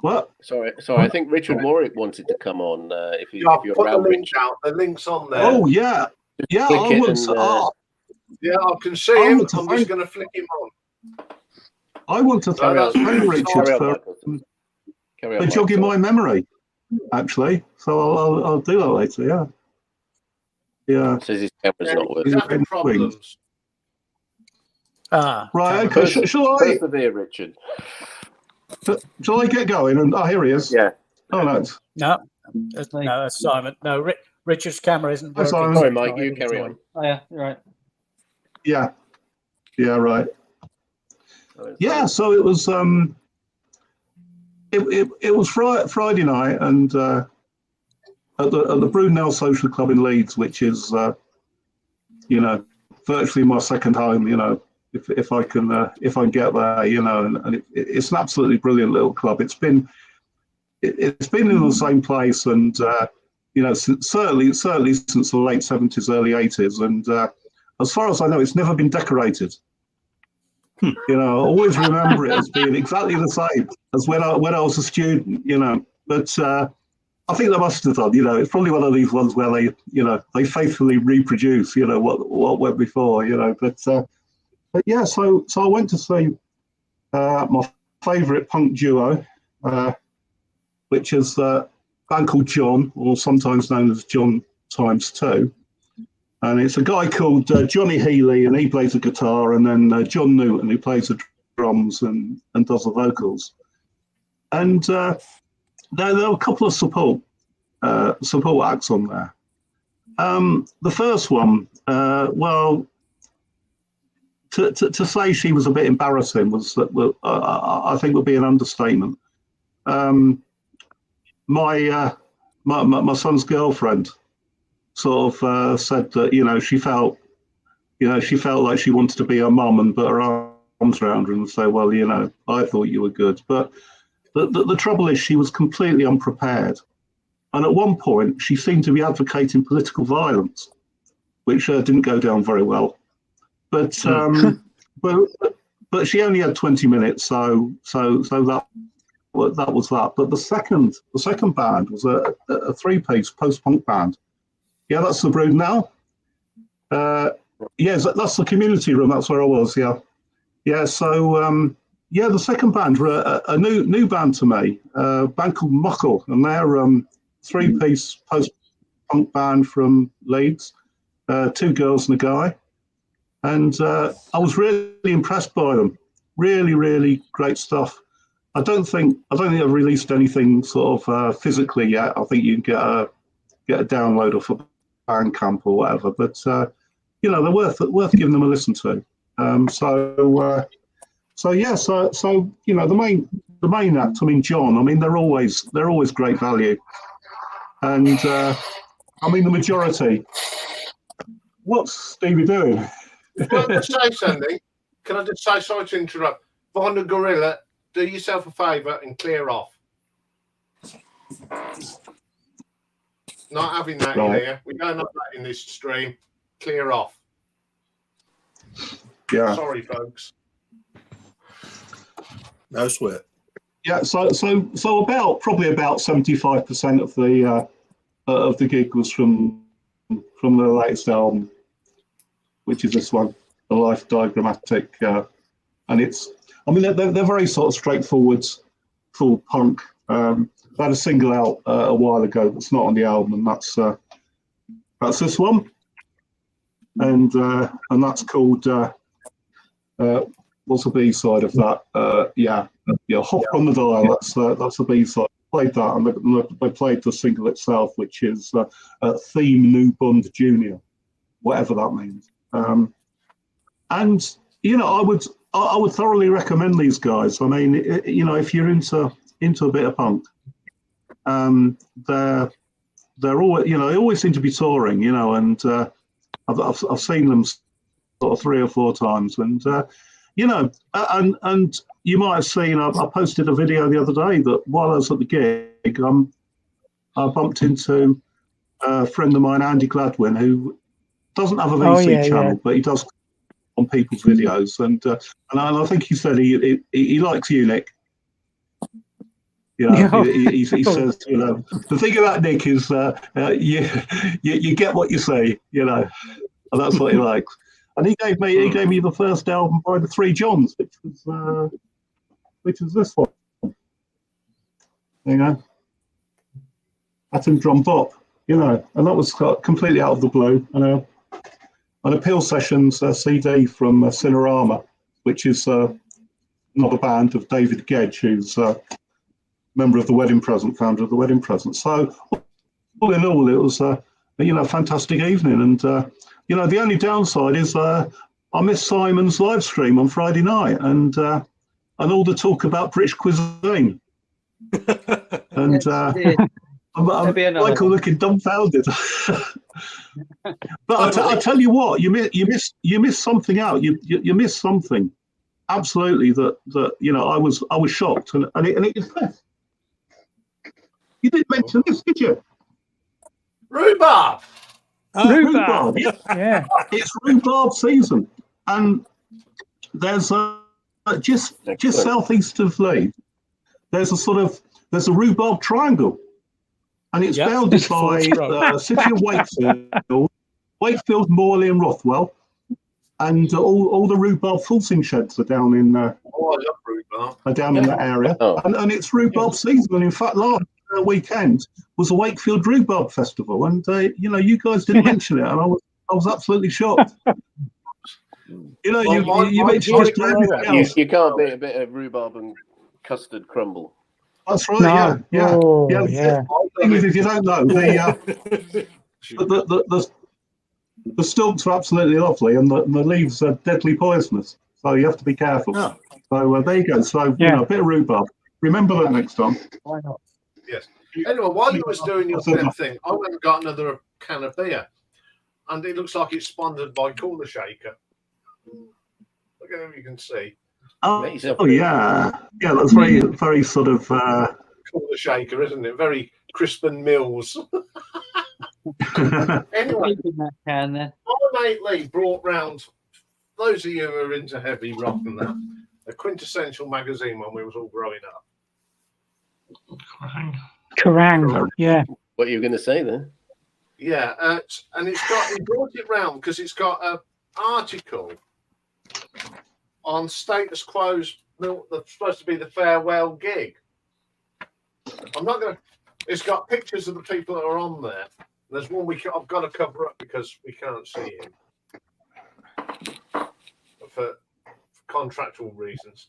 What? Sorry. I think Richard Warwick wanted to come on. If you're put around, the link out. The link's on there. Oh yeah. Yeah, I can see him. I'm just going to flick him on. I want to thank Richard for jogging my memory, actually. So I'll do that later. Yeah. Yeah. Says his camera's not working. He's having problems. Right. Okay. Shall I? Persevere, Richard. Shall I get going? And here he is. Yeah. Oh no. No, that's Simon. No, Richard's camera isn't working. Sorry, Mike. You carry on. Oh yeah, you're right. Yeah. Yeah. Right. Yeah. So it was. It was Friday night, and at the Brunel Social Club in Leeds, which is, virtually my second home. If I can get there, and it's an absolutely brilliant little club. It's been in the same place, and certainly since the late 70s, early 80s, and as far as I know, it's never been decorated. I always remember it as being exactly the same as when I was a student. But I think they must have done. It's probably one of these ones where they faithfully reproduce. What went before. But yeah, so I went to see my favourite punk duo, which is a band called John, or sometimes known as John times 2. And it's a guy called Johnny Healy, and he plays the guitar, and then John Newton, who plays the drums and does the vocals. And there were a couple of support acts on there. The first one, to say she was a bit embarrassing was that I think would be an understatement. My son's girlfriend sort of said that she felt like she wanted to be her mum and put her arms around her and say, well, I thought you were good, but the trouble is she was completely unprepared, and at one point she seemed to be advocating political violence, which didn't go down very well. But but she only had 20 minutes, so that was that. But the second band was a 3-piece post-punk band. Yeah, that's the Brood now. Yes, that's the community room. That's where I was. Yeah. So the second band were a new band to me, a band called Muckle, and they're 3-piece post-punk band from Leeds, 2 girls and a guy. And I was really impressed by them. Really, really great stuff. I don't think I've released anything sort of physically yet. I think you can get a download off of Bandcamp or whatever. But they're worth giving them a listen to. So the main act. I mean, John. I mean, they're always great value. And I mean, the majority. What's Stevie doing? Can I just say something? Can I just say, sorry to interrupt, Vonda Gorilla, do yourself a favour and clear off. Not having that in here. We don't have that in this stream. Clear off. Yeah. Sorry, folks. No sweat. Yeah. So probably about 75% of the gig was from the latest album, which is this one, the Life Diagrammatic, and they're very sort of straightforward, full punk. I had a single out a while ago that's not on the album, and that's this one, and that's called what's the B side of that? Hop on the Dial. That's the B side. Played that, and they played the single itself, which is Theme New Bund Junior, whatever that means. And I would thoroughly recommend these guys. I mean, if you're into a bit of punk, they're always, they always seem to be touring, and I've seen them sort of 3 or 4 times, and and you might have seen I posted a video the other day that while I was at the gig, I bumped into a friend of mine, Andy Gladwin, who doesn't have a VC channel, but he does on people's videos, and I think he said he likes you, Nick. He says, the thing about Nick is you get what you say, and that's what he likes. And he gave me the first album by the Three Johns, which was this one. Atom Drum Bop, and that was completely out of the blue. And an Appeal Sessions CD from Cinerama, which is another band of David Gedge, who's a member of the Wedding Present, founder of the Wedding Present. So all in all, it was a fantastic evening. And the only downside is I missed Simon's live stream on Friday night, and all the talk about British cuisine. And I'm Michael looking dumbfounded. But I tell you what, you missed something out. You missed something, absolutely. That I was shocked, and it is this. You didn't mention this, did you? Rhubarb. Rhubarb. Yeah. It's rhubarb season, and there's just southeast of Leeds. There's a rhubarb triangle. And it's bounded by the city of Wakefield, Morley, and Rothwell, and all the rhubarb fulsing sheds are down in. I love rhubarb. Are down in that area, and it's rhubarb season. And in fact, last weekend was a Wakefield Rhubarb Festival, and you guys didn't mention it, and I was absolutely shocked. You mentioned just everything else. You can't beat a bit of rhubarb and custard crumble. That's right. Yeah. Thing is, if you don't know, the stalks are absolutely lovely, and the leaves are deadly poisonous. So you have to be careful. Oh. So there you go. So Yeah. a bit of rhubarb. Remember that next time. Why not? Yes. Anyway, while you was doing your pen thing, I went and got another can of beer, and it looks like it's sponsored by Cooler Shaker. Look at them, you can see. Oh yeah, that's very, very sort of. Cooler Shaker, isn't it? Very Crispin Mills. Anyway, that can there. my mate Lee brought round, those of you who are into heavy rock and that, a quintessential magazine when we was all growing up. Kerrang! Yeah. What are you going to say then? Yeah, and he brought it round because it's got an article on Status Quo's that's supposed to be the farewell gig. I'm not going to. It's got pictures of the people that are on there. There's one I've got to cover up because we can't see him for contractual reasons.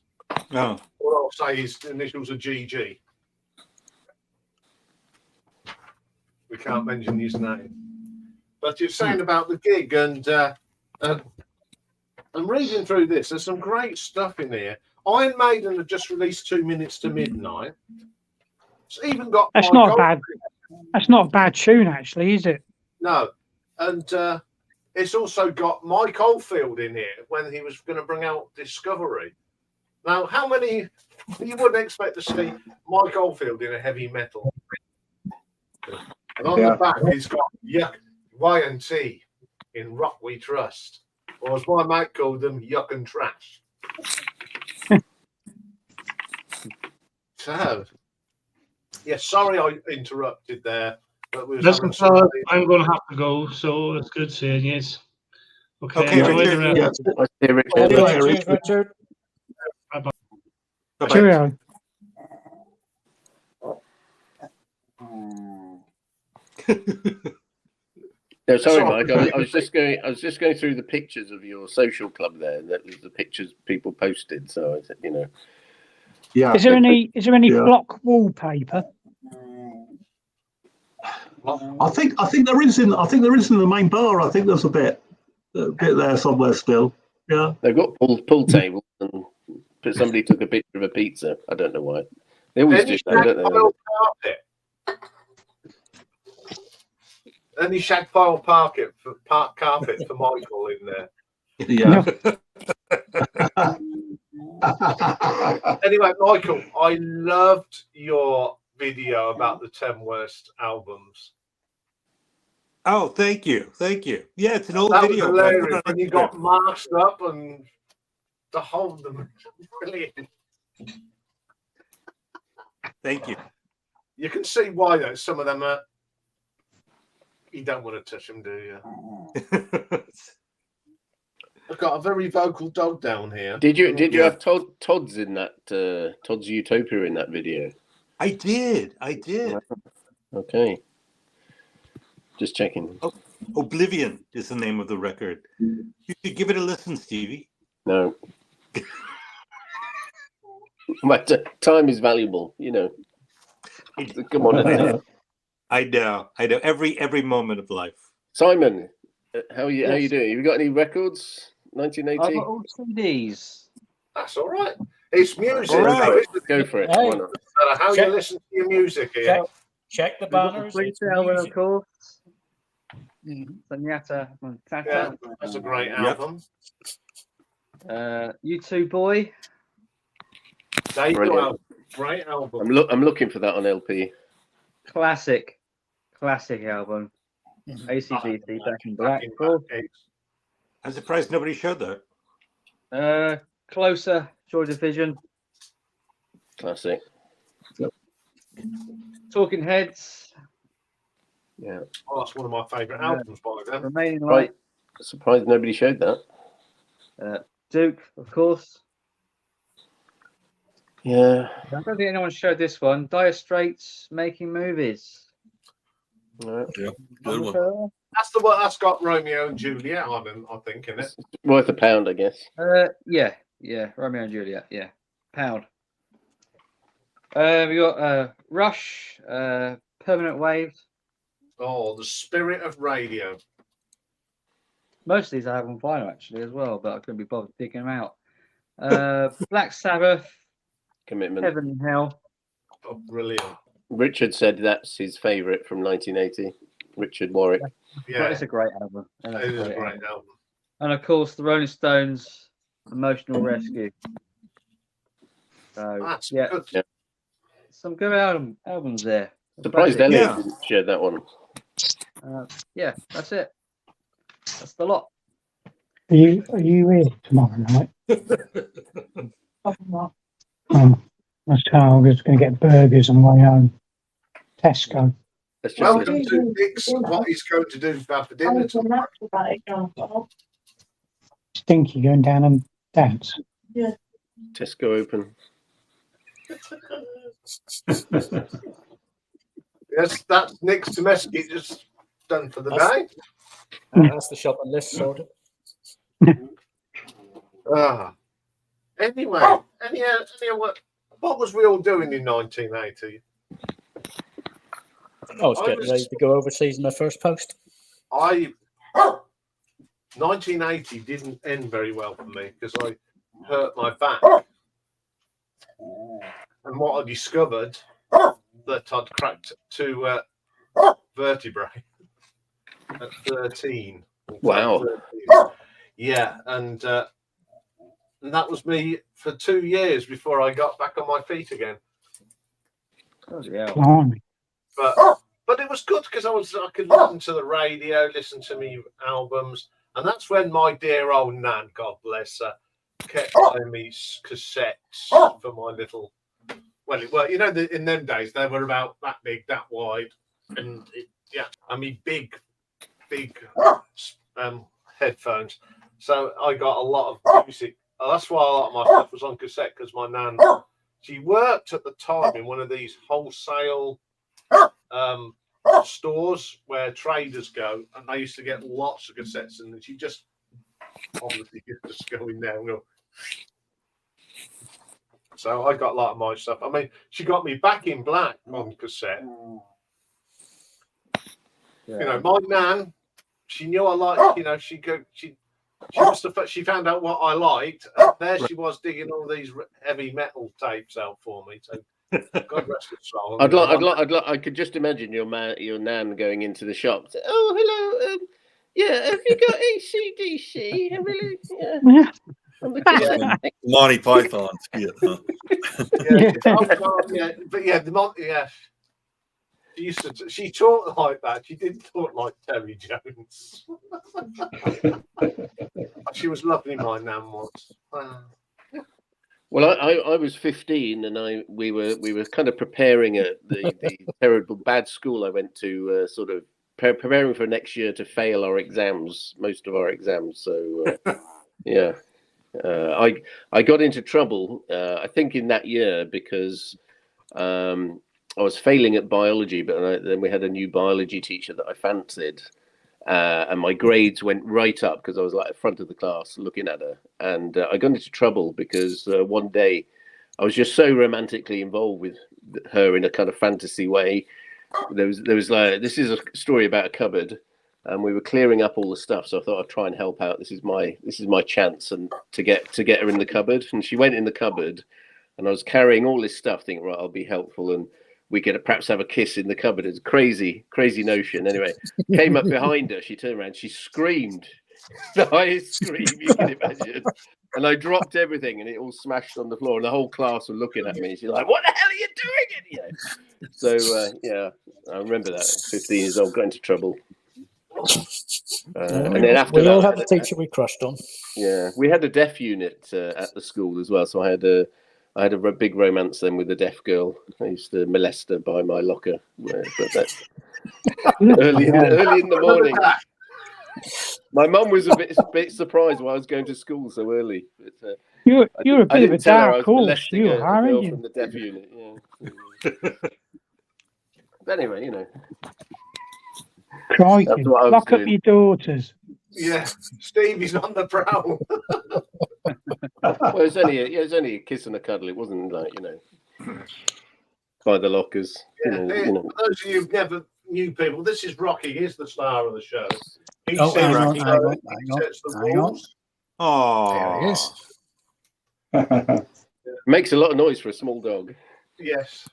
Oh. All I'll say his initials are GG. We can't mention his name. But you're saying about the gig, and I'm reading through this. There's some great stuff in here. Iron Maiden have just released 2 Minutes to Midnight. It's even got. That's not bad. That's not a bad tune, actually, is it? No, and it's also got Mike Oldfield in here when he was going to bring out Discovery. Now, how many you wouldn't expect to see Mike Oldfield in a heavy metal? And on the back, he's got Yuck Y&T in Rock We Trust, or as my mate called them, Yuck and Trash. So, yeah, sorry I interrupted there. But we was Listen, having some- I'm going to have to go, so it's good seeing you. Okay, Okay, enjoy the Richard. rest. Cheers, Richard. Bye-bye. Cheerio. No, sorry, Sorry. Mike. I was just going through the pictures of your social club there. That was the pictures people posted. So I said, Yeah. Is there any Yeah. block wallpaper? I think there is in the main bar. I think there's a bit there somewhere still. Yeah. they've got pool tables, and somebody took a picture of a pizza. I don't know why. They always do that, don't they? carpet. Any shagpile carpet for Michael in there. Yeah. Anyway, Michael, I loved your video about the 10 worst albums. Oh, thank you. Yeah, it's an old That video. was but I put hilarious. it on And you Instagram. got masked up and to hold them. Brilliant. Thank you. You can see why though. Some of them are. You don't want to touch them, do you? I've got a very vocal dog down here. Did you have Todd's in that Todd's Utopia in that video? I did. Okay. Just checking. Oblivion is the name of the record. You should give it a listen, Stevie. No. But time is valuable, Come on. I know. Every moment of life. Simon, how are you? How Yes. you doing? Have you got any records? I've 1980. got all CDs. That's all right. It's music. All right. though, isn't it? Go for it. Hey. Why not? No matter how Check- you listen to your music here. Check the We've got the banners. Free it's album, of music. course. Mhm. Sunyata Yeah, Matata. that's a great Yep. album. U2 Boy. There you Brilliant. go. Great album. I'm looking for that on LP. Classic album. Mhm. AC/DC, Back in Black. Fucking Cool. backaches. I'm surprised nobody showed that. Closer, Joy Division. Classic. Talking Heads. Yeah. Oh, that's one of my favourite albums by them. Remaining Right. Light. Surprised nobody showed that. Duke, of course. Yeah. I don't think anyone showed this one. Dire Straits, Making Movies. No. Good one. That's the one that's got Romeo and Juliet on it, I think, in it. Worth a pound, I guess. Yeah. Romeo and Juliet. Yeah, pound. We got Rush, Permanent Waves. Oh, the spirit of radio. Most of these I have on vinyl actually as well, but I couldn't be bothered digging them out. Black Sabbath, Commitment. Heaven and Hell. Oh, brilliant. Richard said that's his favourite from 1980. Richard Warwick. Yeah, It's a great album. And it is a great album. And of course, the Rolling Stones, Emotional Rescue. So That's yeah, good. Yeah. some good albums there. Surprised Classic. Elliot didn't share that one. Yeah, that's it. That's the lot. Are you here tomorrow night? Oh, that's how I was going to get burgers on my own. Tesco. Let's just Welcome to Nick's what he's going to do for dinner tomorrow. Stinky going down and dance. Tesco open. Yes, that's Nick's domestic just done for the day. That's the shopping list sorted. Anyway, what was we all doing in 1980? I was getting ready to go overseas in my first post. 1980 didn't end very well for me because I hurt my back. And what I discovered that I'd cracked two vertebrae at 13. Wow. 13. Yeah, and that was me for 2 years before I got back on my feet again. Oh, yeah. But it was good because I could listen to the radio, listen to me albums, and that's when my dear old nan, God bless her, kept buying me cassettes for my little. Well, you know, in them days they were about that big, that wide, and big headphones. So I got a lot of music. That's why a lot of my stuff was on cassette because my nan, she worked at the time in one of these wholesale stores where traders go, and they used to get lots of cassettes, and she just obviously just go in there and go. So I got a lot of my stuff. I mean, she got me Back in Black on cassette. Yeah. You know, my nan, she knew I liked. You know, she must have. She found out what I liked. And there she was digging all these heavy metal tapes out for me. So God rest her soul. I could just imagine your nan going into the shop. Oh, hello. Yeah, have you got AC/DC? Really? Yeah. Monty Python skit, huh? She talked like that. She didn't talk like Terry Jones. She was lovely, my nan was. Well, I was 15, and we were kind of preparing at the terrible bad school I went to, sort of preparing for next year to fail our exams, most of our exams. So yeah. I got into trouble, I think, in that year because I was failing at biology, but then we had a new biology teacher that I fancied, and my grades went right up because I was like at the front of the class looking at her, and I got into trouble because one day I was just so romantically involved with her in a kind of fantasy way. There was like, this is a story about a cupboard. And we were clearing up all the stuff, so I thought I'd try and help out. This is my chance, and to get her in the cupboard. And she went in the cupboard, and I was carrying all this stuff, thinking, right, I'll be helpful, and we could perhaps have a kiss in the cupboard. It's a crazy notion. Anyway, came up behind her. She turned around, she screamed, the highest scream you can imagine, and I dropped everything, and it all smashed on the floor, and the whole class were looking at me. She's like, "What the hell are you doing, idiot?" So yeah, I remember that. 15 years old, got into trouble. And then after we that, all had a teacher we crushed on. Yeah, we had a deaf unit at the school as well. So I had a big romance then with a deaf girl. I used to molest her by my locker, but that's early in the morning. My mum was a bit surprised why I was going to school so early. But, you're a bit of a dark horse, you are, aren't you? From the deaf unit. Yeah. But anyway, you know. Crikey, lock up your daughters. Yeah, Stevie's on the prowl. Well, it was only a kiss and a cuddle. It wasn't like, you know, by the lockers. Yeah, for those of you who never knew people, this is Rocky. He's the star of the show. Oh, hang on, Rocky, hang on, he hang on, sets the hang on. rules. There he is. Oh. Makes a lot of noise for a small dog. Yes.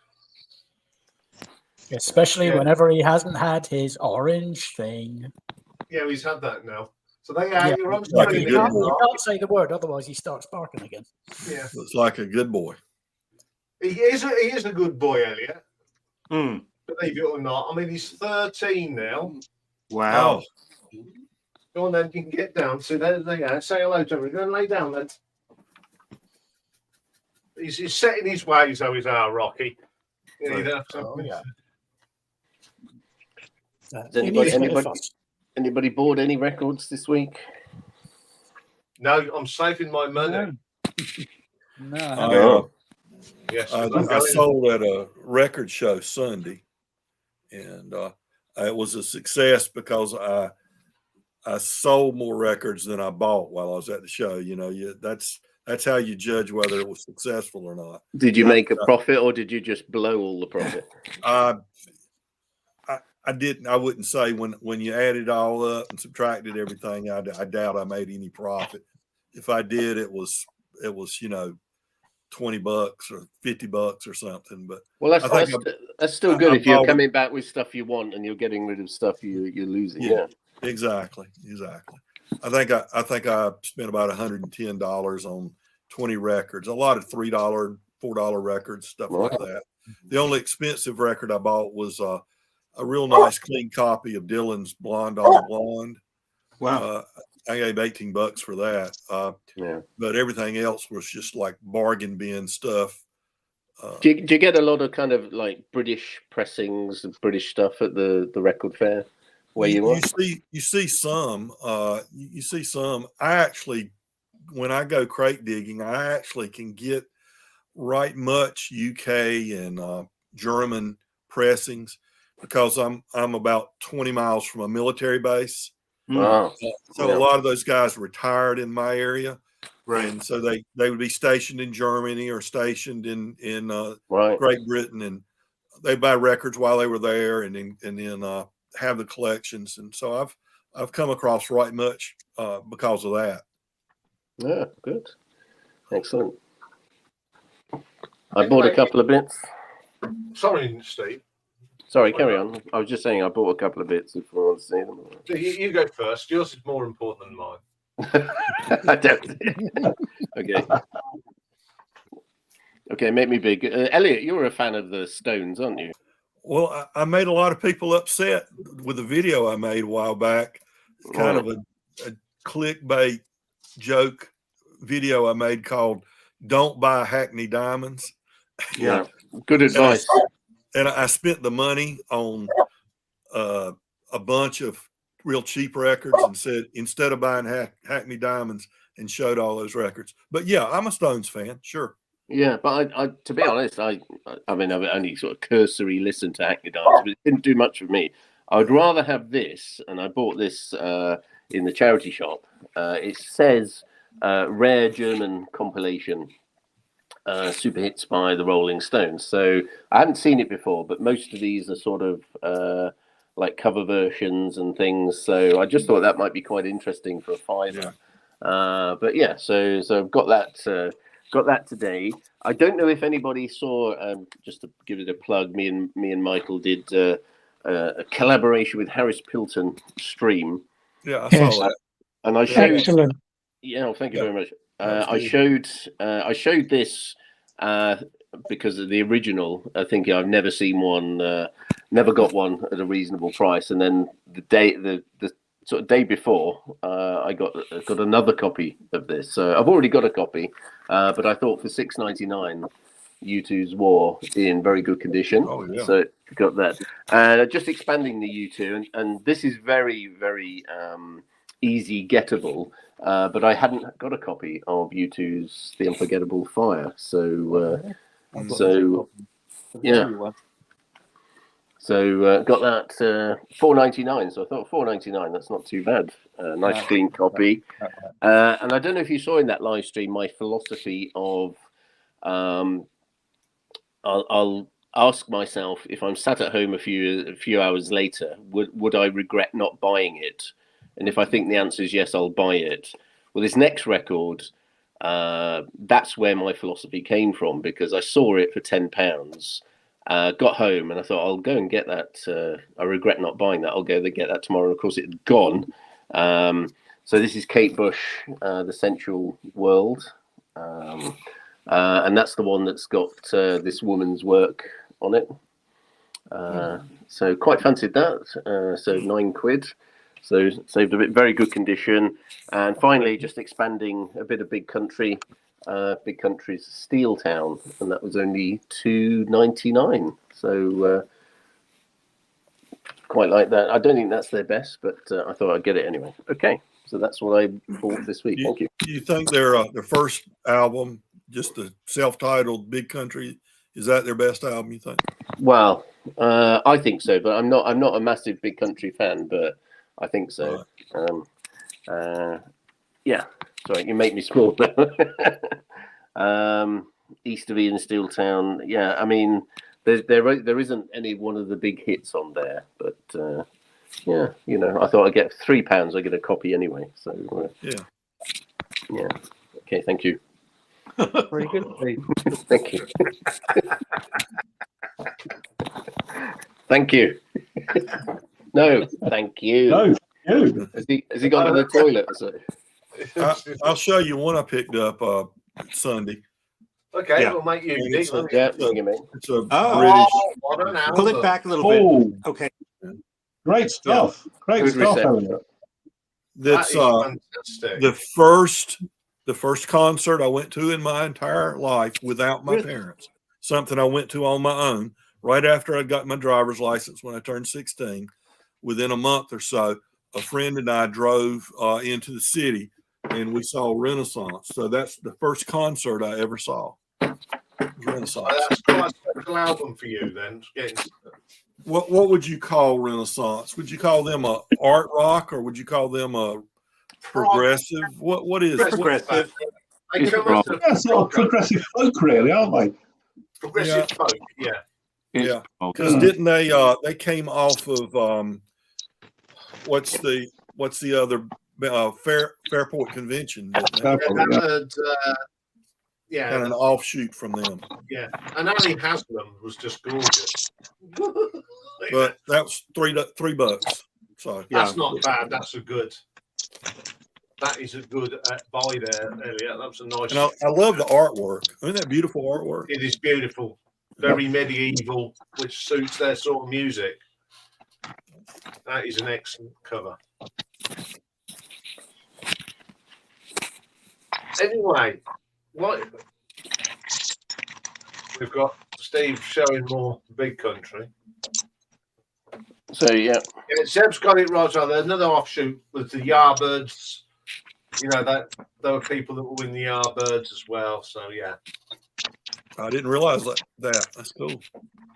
Especially Yeah. whenever he hasn't had his orange thing. Yeah, he's had that now. So they Yeah, you're on like a screen good again, boy. you Rock. can't say the word, otherwise he starts barking again. Yeah. Looks like a good boy. He is a good boy, Elliot. Mm. Believe it or not. I mean, he's 13 now. Wow. Oh, Go on then, you can get down. So there they go. Say hello to him. Go and lay down then. He's setting his ways, though, he's our Rocky. You know, you don't have to- Oh, yeah. Has He needs a bit of fuss. anybody bought any records this week? No, I'm saving my money. No. Yes, I 'cause I'm going. sold at a record show Sunday, and it was a success because I sold more records than I bought while I was at the show. You know, that's how you judge whether it was successful or not. Did you make a profit, or did you just blow all the profit? I didn't. I wouldn't say when you add it all up and subtracted everything. I doubt I made any profit. If I did, it was $20 or $50 or something. But Well, that's still good if you're coming back with stuff you want and you're getting rid of stuff you're losing. Yeah. Exactly. I think I spent about $110 on 20 records. A lot of $3, $4 records, stuff like that. The only expensive record I bought was a real nice clean copy of Dylan's Blonde on Blonde. Wow. I gave $18 for that. But everything else was just like bargain bin stuff. Do you get a lot of kind of like British pressings of British stuff at the record fair where you are? You see some. You see some. I actually, when I go crate digging, I actually can get right much UK and German pressings because I'm about 20 miles from a military base. Wow. So a lot of those guys retired in my area. Right. And so they would be stationed in Germany or stationed in Great Britain, and they buy records while they were there, and then have the collections. And so I've come across right much because of that. Yeah, good, excellent. I bought a couple of bits. Sorry, Steve. Sorry, carry on. I was just saying I bought a couple of bits if I want to see them. You go first. Yours is more important than mine. I don't. Okay, make me big. Elliot, you're a fan of the Stones, aren't you? Well, I made a lot of people upset with a video I made a while back. It's kind of a clickbait joke video I made called "Don't Buy Hackney Diamonds." Yeah, good advice. And I spent the money on a bunch of real cheap records and said, instead of buying Hackney Diamonds, and showed all those records. But yeah, I'm a Stones fan, sure. Yeah, but I to be honest, I mean, I've only sort of cursory listened to Hackney Diamonds, but it didn't do much for me. I would rather have this, and I bought this in the charity shop. It says rare German compilation, super hits by the Rolling Stones. So I hadn't seen it before, but most of these are sort of like cover versions and things. So I just thought that might be quite interesting for a $5. But yeah, so I've got that today. I don't know if anybody saw. Just to give it a plug, me and Michael did a collaboration with Harris Pilton stream. Yeah, I saw that, and I showed. Excellent. Yeah, well, thank you very much. I showed this because of the original. I think I've never seen one, never got one at a reasonable price, and then the sort of day before, I got another copy of this. So I've already got a copy, but I thought for $6.99, U2's War in very good condition. Oh, yeah. So got that, and just expanding the U2, and this is very, very easy gettable. But I hadn't got a copy of U2's The Unforgettable Fire, so yeah. So got that $4.99. So I thought $4.99, that's not too bad. Nice clean copy. And I don't know if you saw in that live stream my philosophy of I'll ask myself if I'm sat at home a few hours later, would I regret not buying it And if I think the answer is yes, I'll buy it. Well, this next record, that's where my philosophy came from, because I saw it for £10. Got home and I thought, I'll go and get that. I regret not buying that. I'll go and get that tomorrow. And of course, it had gone. So this is Kate Bush, The Sensual World. And that's the one that's got this woman's work on it. So quite fancied that. So £9. So saved a bit, very good condition. And finally, just expanding a bit of Big Country. Big Country's Steel Town, and that was only £2.99. So quite like that. I don't think that's their best, but I thought I'd get it anyway. Okay, so that's what I bought this week. Thank you. You think their first album, just the self-titled Big Country, is that their best album? You think? Well, I think so, but I'm not a massive Big Country fan, but I think so. Right. Yeah. Sorry, you make me small. East of Ian Steel Town. Yeah, I mean, there isn't any one of the big hits on there, but yeah, you know, I thought I'd get £3. I get a copy anyway. So yeah. Okay, thank you. Pretty good. Thank you. Thank you. No, thank you. No, you. Has he gone to the toilet or something? I'll show you one I picked up Sunday. Okay, Yeah. we'll make you. It's a, Yeah, bring him in. it's a Oh. British. What an album. Pull it back a little bit. Oh, Okay. great stuff. Great Good stuff, reception. Elliot. That's That is fantastic. the first concert I went to in my entire life without my parents. Something I went to on my own right after I got my driver's license when I turned 16. Within a month or so, a friend and I drove into the city and we saw Renaissance. So that's the first concert I ever saw. Renaissance. That's quite a special album for you then. What would you call Renaissance? Would you call them a art rock or would you call them a progressive? What is Progressive. They come up Yeah, sort of progressive folk, really, aren't they? progressive folk, yeah. Yeah, because didn't they came off of what's the other Fairport Convention? Yeah, Kind of an offshoot from them. yeah. And Annie Haslam was just gorgeous. But that was $3. So That's not bad. That is a good buy there, Elliot. That was a nice. and I love the artwork. Isn't that beautiful artwork? It is beautiful, very medieval, which suits their sort of music. That is an excellent cover. Anyway, what we've got Steve showing more Big Country. So yeah, Seb's got it right. So there's another offshoot was the Yardbirds. You know that there were people that were in the Yardbirds as well. So yeah, I didn't realize that. That's cool.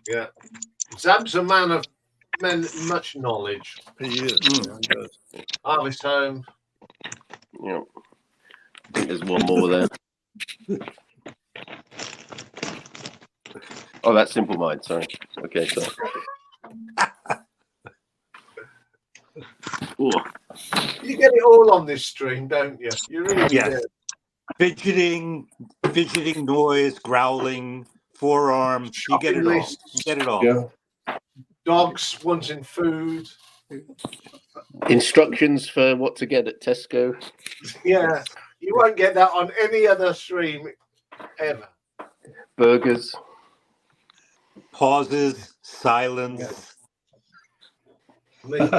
yeah. Seb's a man of much knowledge. He is. Yeah, he does. Harvest Home. yeah. I think there's one more there. Oh, that's Simple Mind. Sorry. Okay, so. Ooh. You get it all on this stream, don't you? You really Yes. do. Fidgeting noise, growling, forearms. You get it all. You get it all. Yeah. Dogs wanting food. Instructions for what to get at Tesco. Yeah, you won't get that on any other stream ever. Burgers. Pauses, silence. I mean,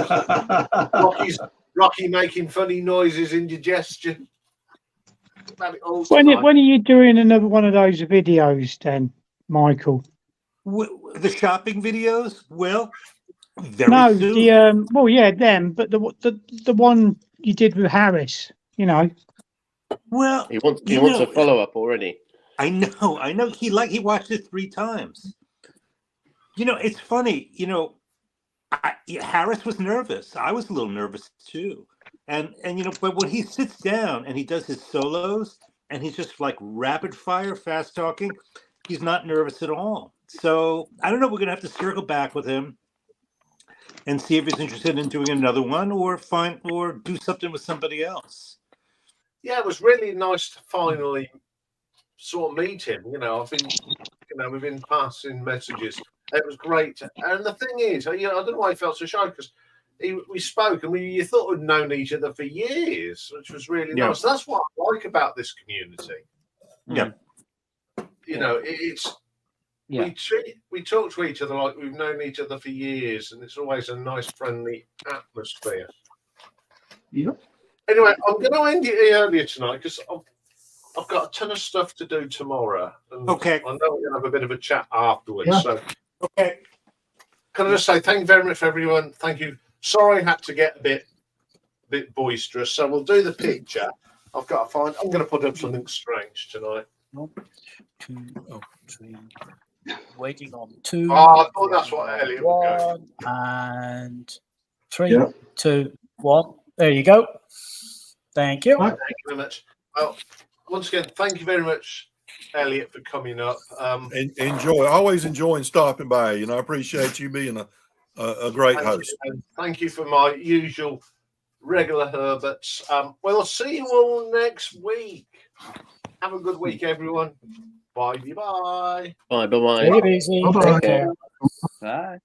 Rocky making funny noises, indigestion. When are you doing another one of those videos then, Michael? The shopping videos? Well, very No, soon. well, yeah, them, but the one you did with Harris, you know. Well, He wants a follow up already. I know. He watched it 3 times. You know, it's funny. You know, Harris was nervous. I was a little nervous too. And you know, but when he sits down and he does his solos and he's just like rapid fire, fast talking, he's not nervous at all. So I don't know. We're gonna have to circle back with him. and see if he's interested in doing another one, or do something with somebody else. Yeah, it was really nice to finally sort of meet him. We've been passing messages. It was great, and the thing is, I don't know why I felt so shy, because we spoke and you thought we'd known each other for years, which was really nice. That's what I like about this community. Yeah, it's we talk to each other like we've known each other for years, and it's always a nice, friendly atmosphere. Yep. Anyway, I'm going to end it earlier tonight because I've got a ton of stuff to do tomorrow. And okay. I know we're going to have a bit of a chat afterwards. Yeah. So, okay. Can I just say thank you very much, everyone. Thank you. Sorry I had to get a bit boisterous. So we'll do the picture. I'm going to put up something strange tonight. 1, 2, 3. Waiting on 2. Oh, I thought that's what Elliot would go. 1 and 3, Yeah. 2, 1. There you go. Thank you. Thank you very much. Well, once again, thank you very much, Elliot, for coming up. Always enjoying stopping by. I appreciate you being a great host. Thank you for my usual regular Herberts. We'll see you all next week. Have a good week, everyone. Bye. Bye. Bye. Take it easy. Bye-bye. Take care. Bye.